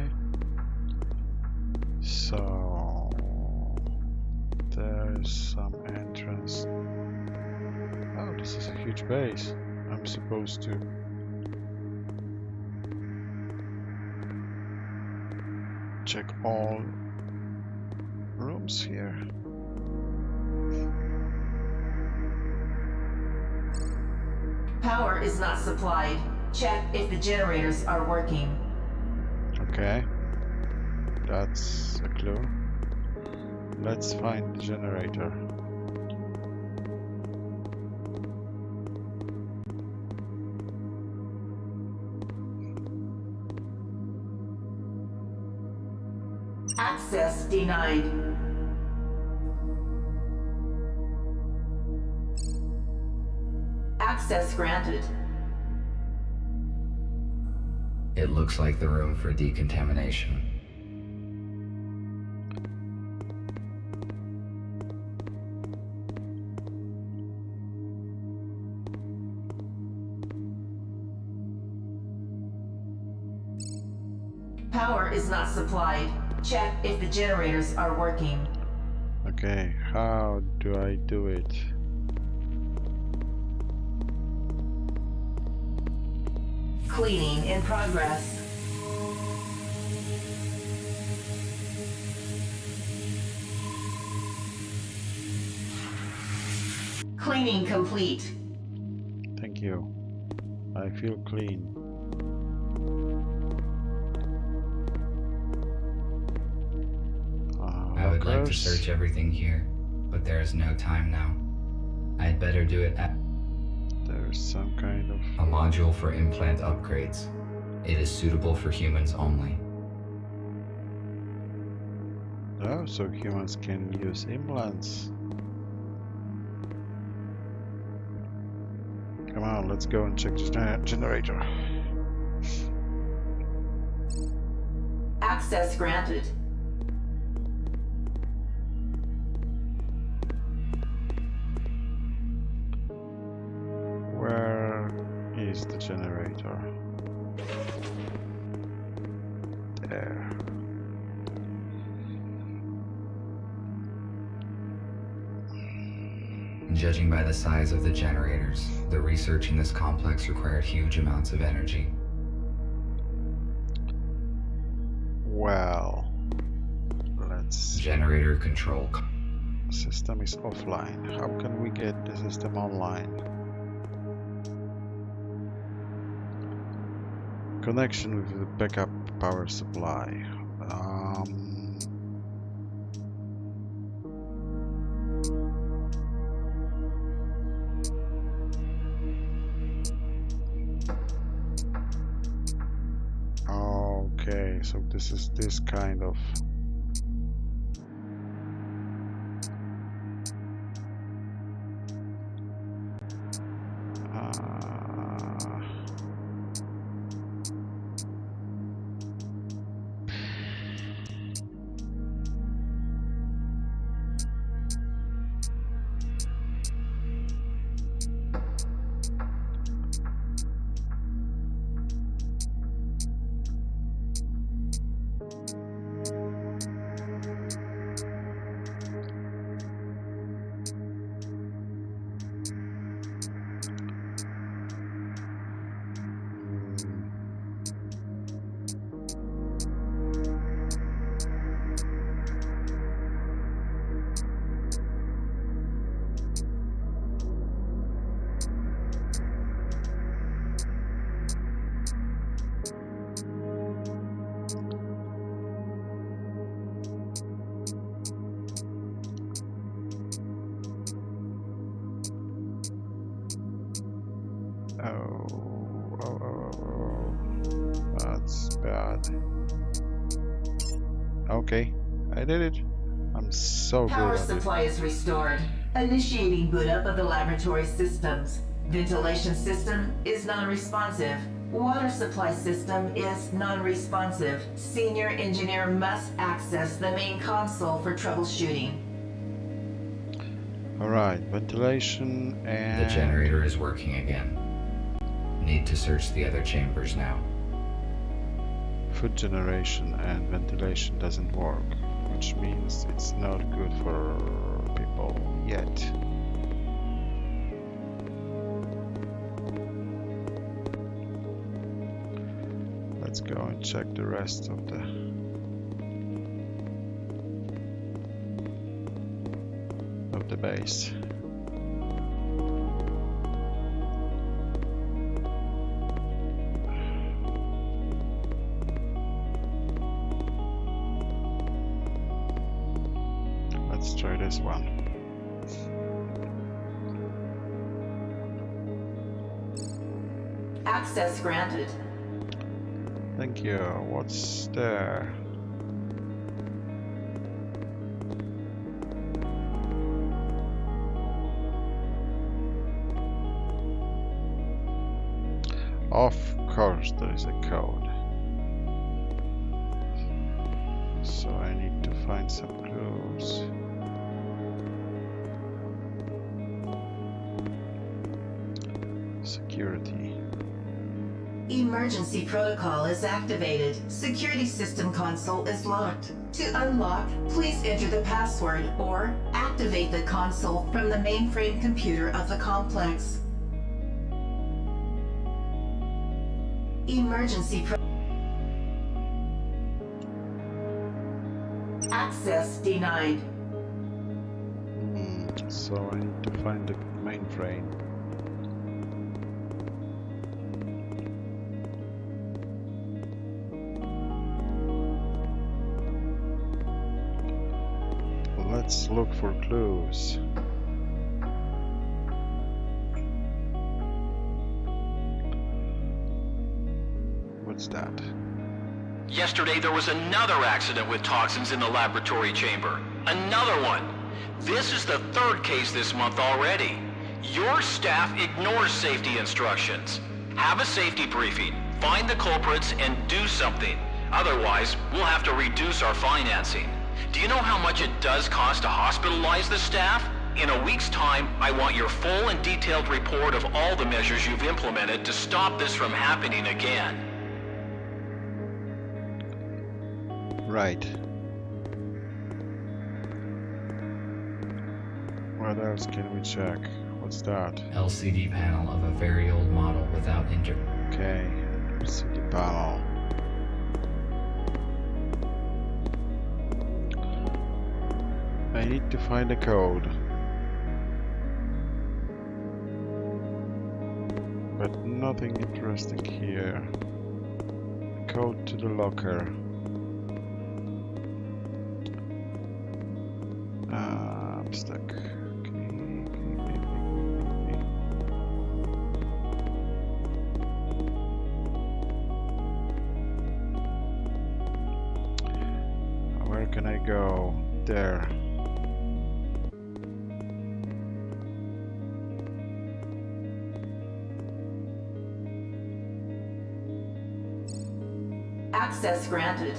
So there's some entrance. Oh, this is a huge base. I'm supposed to check all rooms here. Power is not supplied. Check if the generators are working. Okay. That's a clue. Let's find the generator. Access denied. Access granted. It looks like the room for decontamination. Power is not supplied. Check if the generators are working. Okay, how do I do it? Cleaning in progress. Cleaning complete. Thank you. I feel clean. I would like to search everything here, but there is no time now. I'd better do it at... There's some kind of... a module for implant upgrades. It is suitable for humans only. Oh, so humans can use implants. Come on, let's go and check the generator. Access granted. Where is the generator? There. Judging by the size of the generators, the research in this complex required huge amounts of energy. Well, let's... Generator control. System is offline. How can we get the system online? Connection with the backup power supply. Okay, so this is this kind of... That's bad. Okay, I did it. I'm so good Power at it. supply is restored. Initiating boot up of the laboratory systems. Ventilation system is non-responsive. Water supply system is non-responsive. Senior engineer must access the main console for troubleshooting. Alright, ventilation and... The generator is working again. Need to search the other chambers now. Food generation and ventilation doesn't work, which means it's not good for people yet. Let's go and check the rest of the base. Let's try this one. Access granted. Thank you. What's there? Of course there is a code. So I need to find some clues. Security. Emergency protocol is activated. Security system console is locked. To unlock, please enter the password or activate the console from the mainframe computer of the complex. Access denied. So I need to find the mainframe. Let's look for clues. What's that? Yesterday there was another accident with toxins in the laboratory chamber. Another one. This is the third case this month already. Your staff ignores safety instructions. Have a safety briefing, find the culprits, and do something. Otherwise, we'll have to reduce our financing. Do you know how much it does cost to hospitalize the staff? In a week's time, I want your full and detailed report of all the measures you've implemented to stop this from happening again. Right. What else can we check? What's that? LCD panel of a very old model without injury. Okay, LCD panel. I need to find a code. But nothing interesting here. Code to the locker. I'm stuck. Where can I go? There. Access granted.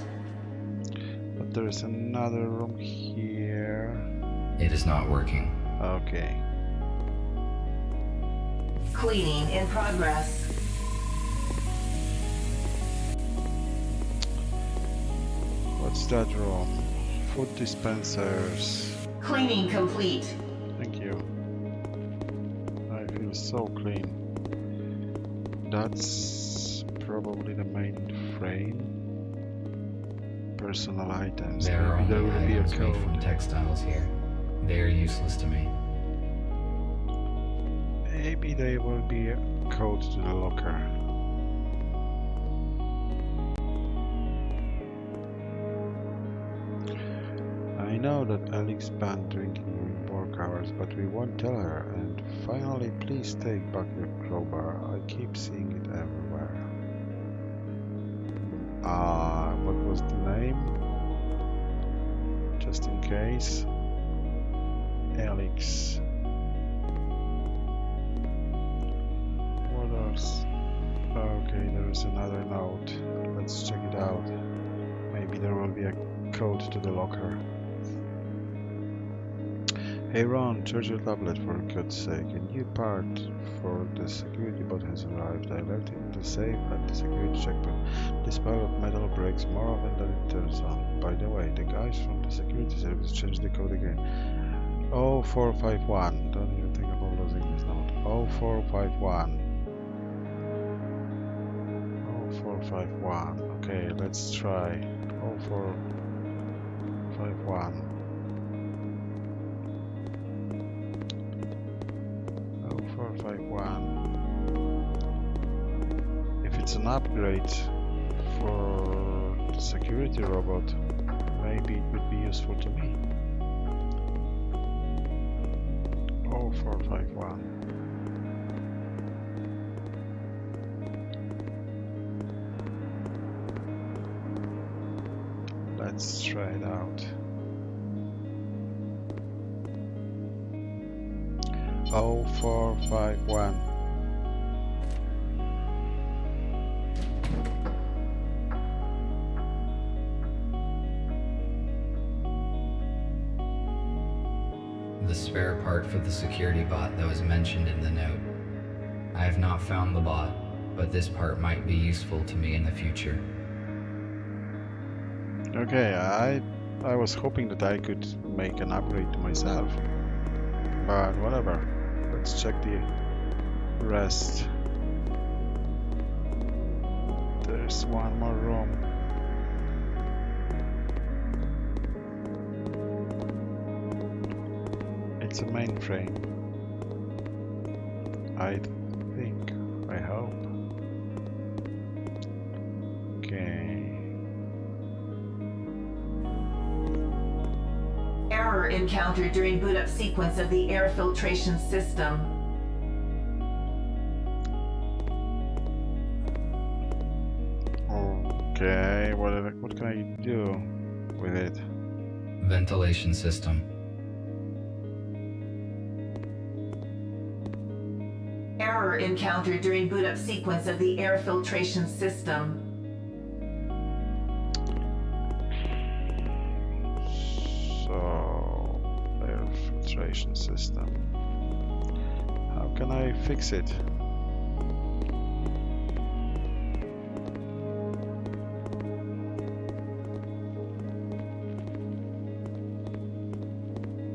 But there is another room here. It is not working. Okay. Cleaning in progress. What's that room? Food dispensers. Cleaning complete. Thank you. I feel so clean. That's probably the main frame. Personal items. There are Maybe there only will be a items made from code. textiles here. They are useless to me. Maybe there will be a code to the locker. I know that Alex banned drinking during work hours, but we won't tell her. And finally, please take back your crowbar. I keep seeing it everywhere. What was the name? Just in case. Alex. What else? Okay, there is another note. Let's check it out. Maybe there will be a code to the locker. Hey Ron, charge your tablet for God's sake. A new part for the security bot has arrived. I left it in the safe at the security checkpoint. This pile of metal breaks more often than it turns on. By the way, the guys from the security service changed the code again. 0451. Don't even think about losing this note. 0451. 0451. Okay, let's try. 0451. 0451. If it's an upgrade for the security robot, maybe it would be useful to me. 0451. Let's try it out. 0451. The spare part for the security bot that was mentioned in the note. I have not found the bot, but this part might be useful to me in the future. Okay, I was hoping that I could make an upgrade to myself, but whatever. Let's check the rest. There's one more room. It's a mainframe. I think. I hope. Okay. Error encountered during boot up sequence of the air filtration system. Okay, what can I do with it? Ventilation system. Error encountered during boot up sequence of the air filtration system. So, air filtration system. How can I fix it?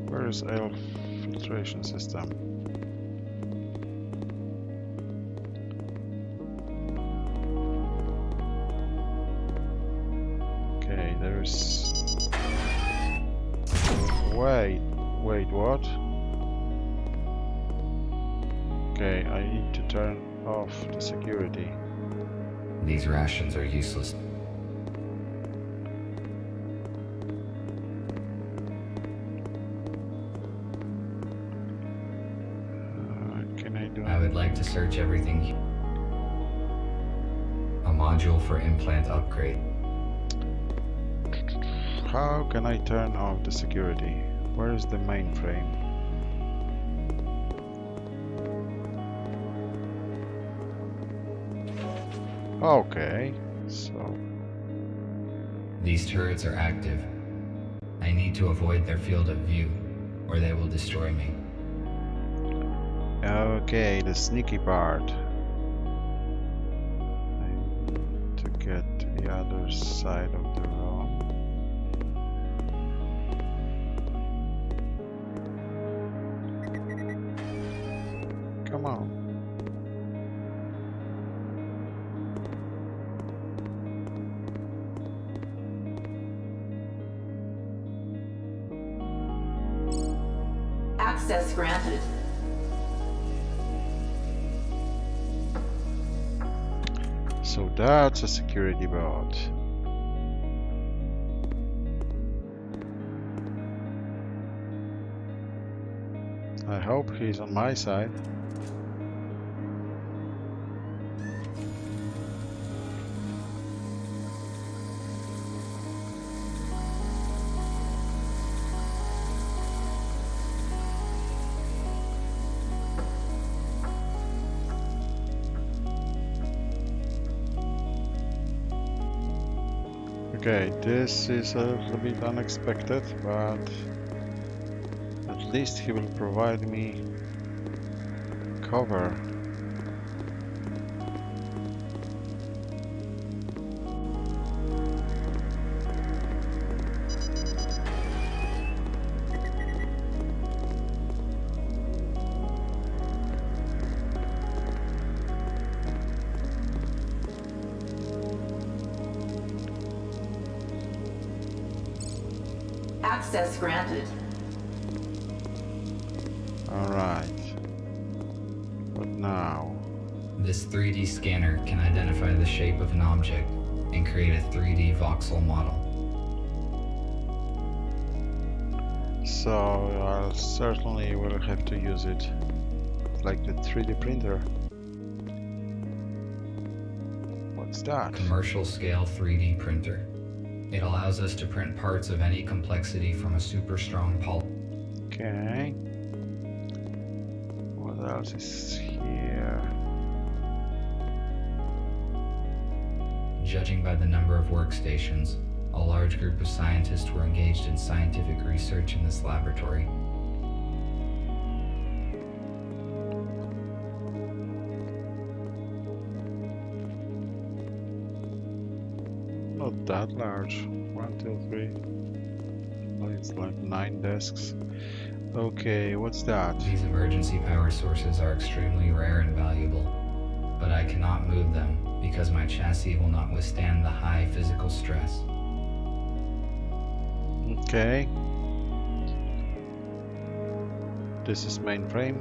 Where is air filtration system? Okay, there's... Wait, what? Okay, I need to turn off the security. These rations are useless. What can I do? I would like to search everything. A module for implant upgrade. How can I turn off the security? Where is the mainframe? Okay, so... These turrets are active. I need to avoid their field of view, or they will destroy me. Okay, the sneaky part. I need to get to the other side of the room. Come on. Access granted. So that's a security bot. I hope he's on my side. Okay, this is a little bit unexpected, but at least he will provide me cover. Access granted. Alright. But now... This 3D scanner can identify the shape of an object and create a 3D voxel model. So I certainly will have to use it. Like the 3D printer. What's that? Commercial scale 3D printer. It allows us to print parts of any complexity from a super strong poly. Okay. What else is here? Judging by the number of workstations, a large group of scientists were engaged in scientific research in this laboratory. that large. 1, 2, 3. Oh, it's like 9 desks. Okay, what's that? These emergency power sources are extremely rare and valuable, but I cannot move them because my chassis will not withstand the high physical stress. Okay. This is mainframe.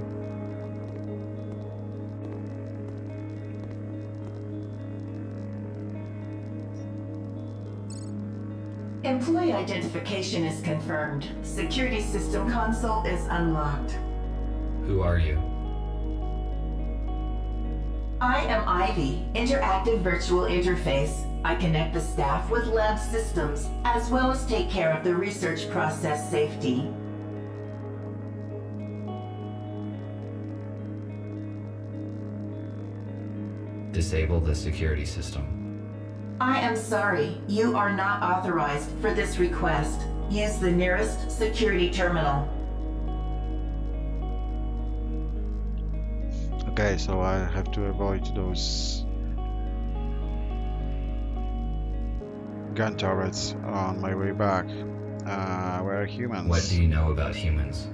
Employee identification is confirmed. Security system console is unlocked. Who are you? I am Ivy, interactive virtual interface. I connect the staff with lab systems, as well as take care of the research process safety. Disable the security system. I am sorry, you are not authorized for this request. Use the nearest security terminal. Okay, so I have to avoid those gun turrets on my way back. Where are humans? What do you know about humans?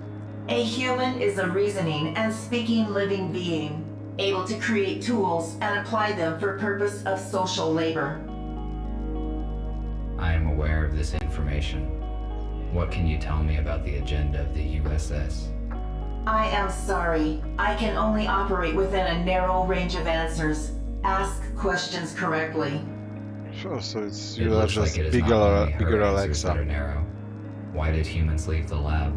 A human is a reasoning and speaking living being, able to create tools and apply them for purpose of social labor. I am aware of this information. What can you tell me about the agenda of the USS? I am sorry. I can only operate within a narrow range of answers. Ask questions correctly. Sure, so it's It you are looks just like it is bigger, not only her bigger answers that are Alexa. narrow. Why did humans leave the lab?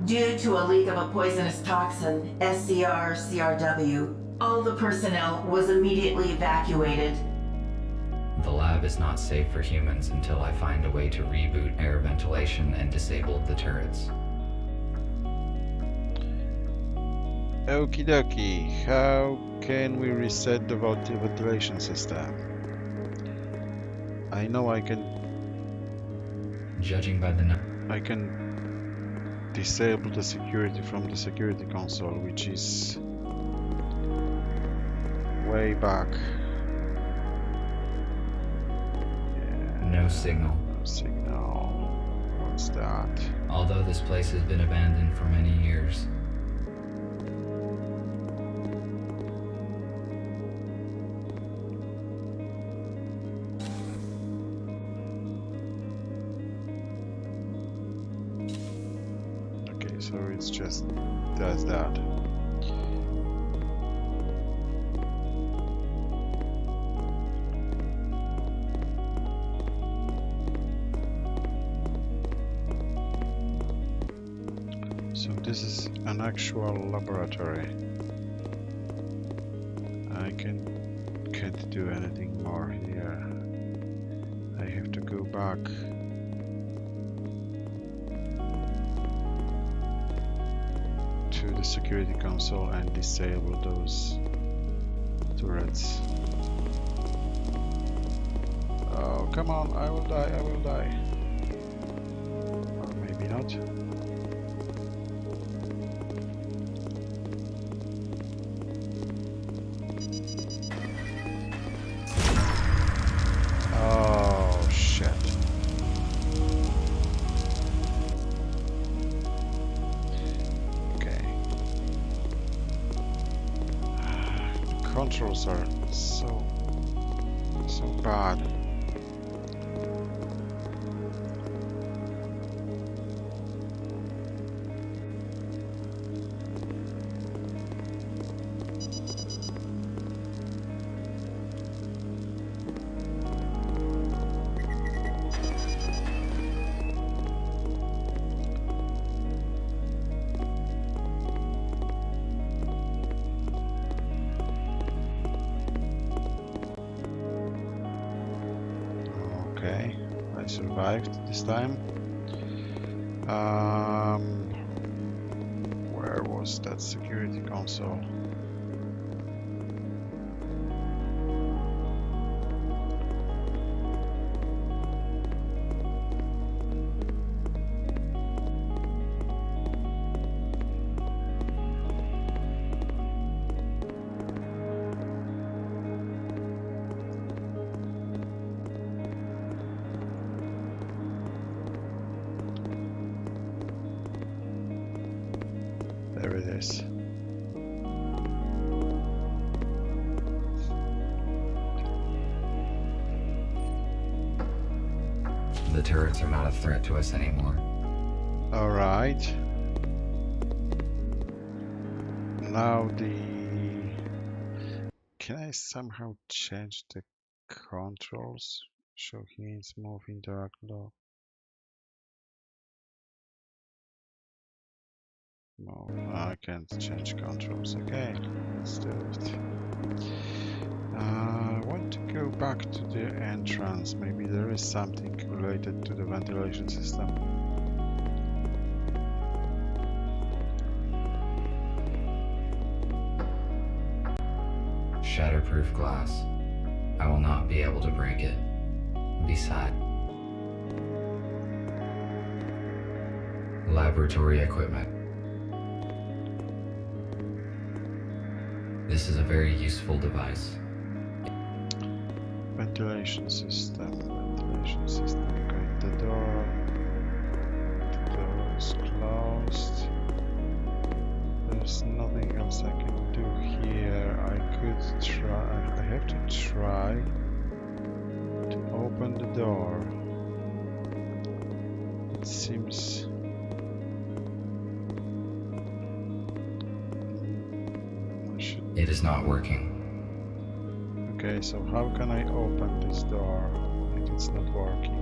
Due to a leak of a poisonous toxin, SCR-CRW, all the personnel was immediately evacuated. The lab is not safe for humans until I find a way to reboot air ventilation and disable the turrets. Okie dokie, how can we reset the ventilation system? I know I can Judging by the I can disable the security from the security console, which is way back. no signal. No signal. What's that? Although this place has been abandoned for many years. Okay, so it's just does that. So this is an actual laboratory. I can't do anything more here. I have to go back. To the security console and disable those turrets. Oh, come on, I will die, I will die. Or maybe not. Oh, shit. Okay. The controls are so bad. Okay, I survived this time. Where was that security console? There it is. The turrets are not a threat to us anymore. Alright. Now can I somehow change the controls? Show hints, move, interact, lock. No, I can't change controls. Okay, let's do it. I want to go back to the entrance. Maybe there is something related to the ventilation system. Shatterproof glass. I will not be able to break it. Besides, laboratory equipment. This is a very useful device. Ventilation system. Okay, the door is closed. There's nothing else I can do here. I have to try to open the door. It seems it is not working. okay, so how can I open this door if it's not working?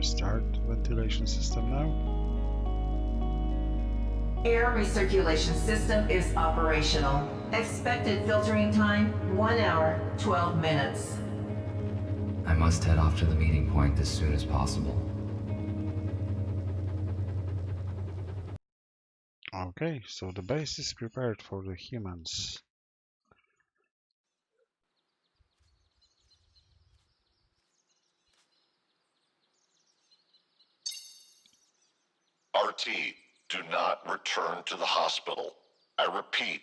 Start ventilation system now. Air recirculation system is operational. Expected filtering time 1 hour, 12 minutes. I must head off to the meeting point as soon as possible. Okay, so the base is prepared for the humans. RT, do not return to the hospital. I repeat,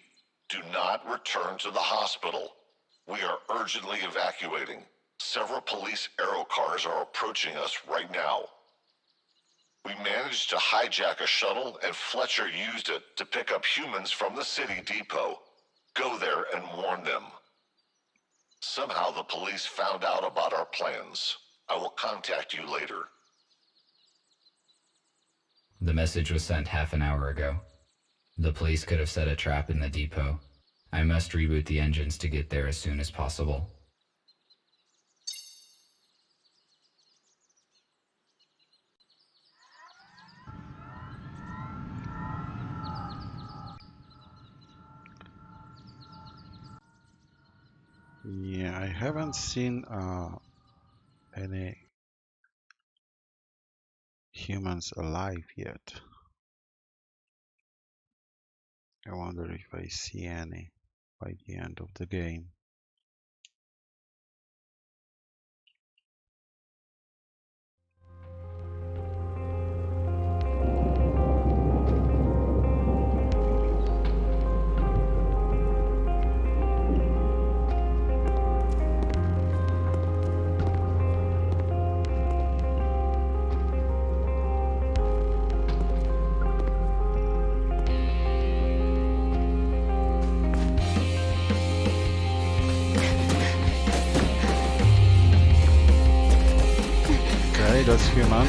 do not return to the hospital. We are urgently evacuating. Several police aero cars are approaching us right now. We managed to hijack a shuttle and Fletcher used it to pick up humans from the city depot. Go there and warn them. Somehow the police found out about our plans. I will contact you later. The message was sent half an hour ago. The police could have set a trap in the depot. I must reboot the engines to get there as soon as possible. Yeah, I haven't seen any humans alive yet. I wonder if I see any by the end of the game. Okay, that's human.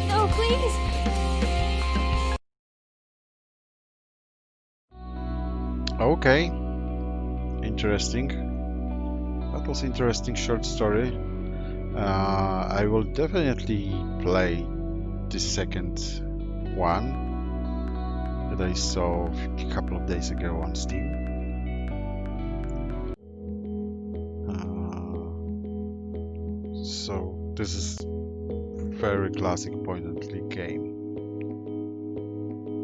No, please! Okay. Interesting. That was interesting short story. I will definitely play the second one that I saw a couple of days ago on Steam. So this is very classic point-and-click game,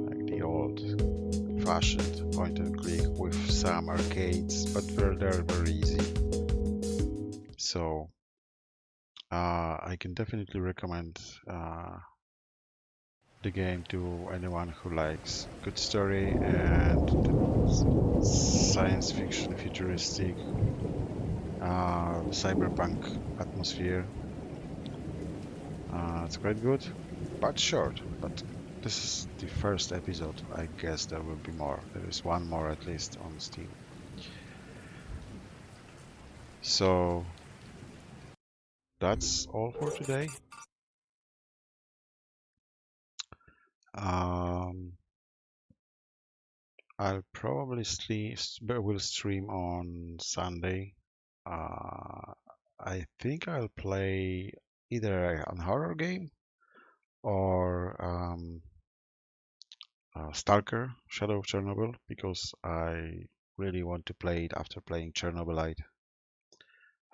like the old-fashioned point-and-click with some arcades, but they're very easy. So I can definitely recommend the game to anyone who likes good story and science fiction, futuristic, cyberpunk atmosphere. It's quite good, but short. But this is the first episode. I guess there will be more. There is one more at least on Steam. So that's all for today. I'll probably will stream on Sunday. I think I'll play either an horror game or Stalker: Shadow of Chernobyl, because I really want to play it after playing Chernobylite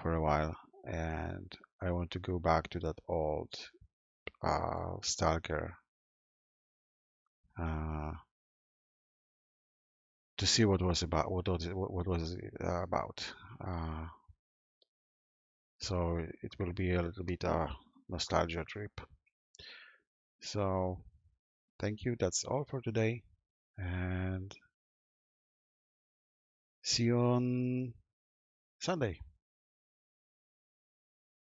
for a while, and I want to go back to that old Stalker to see what was about. What was it about? So it will be a little bit a nostalgia trip. So thank you. That's all for today, and see you on Sunday.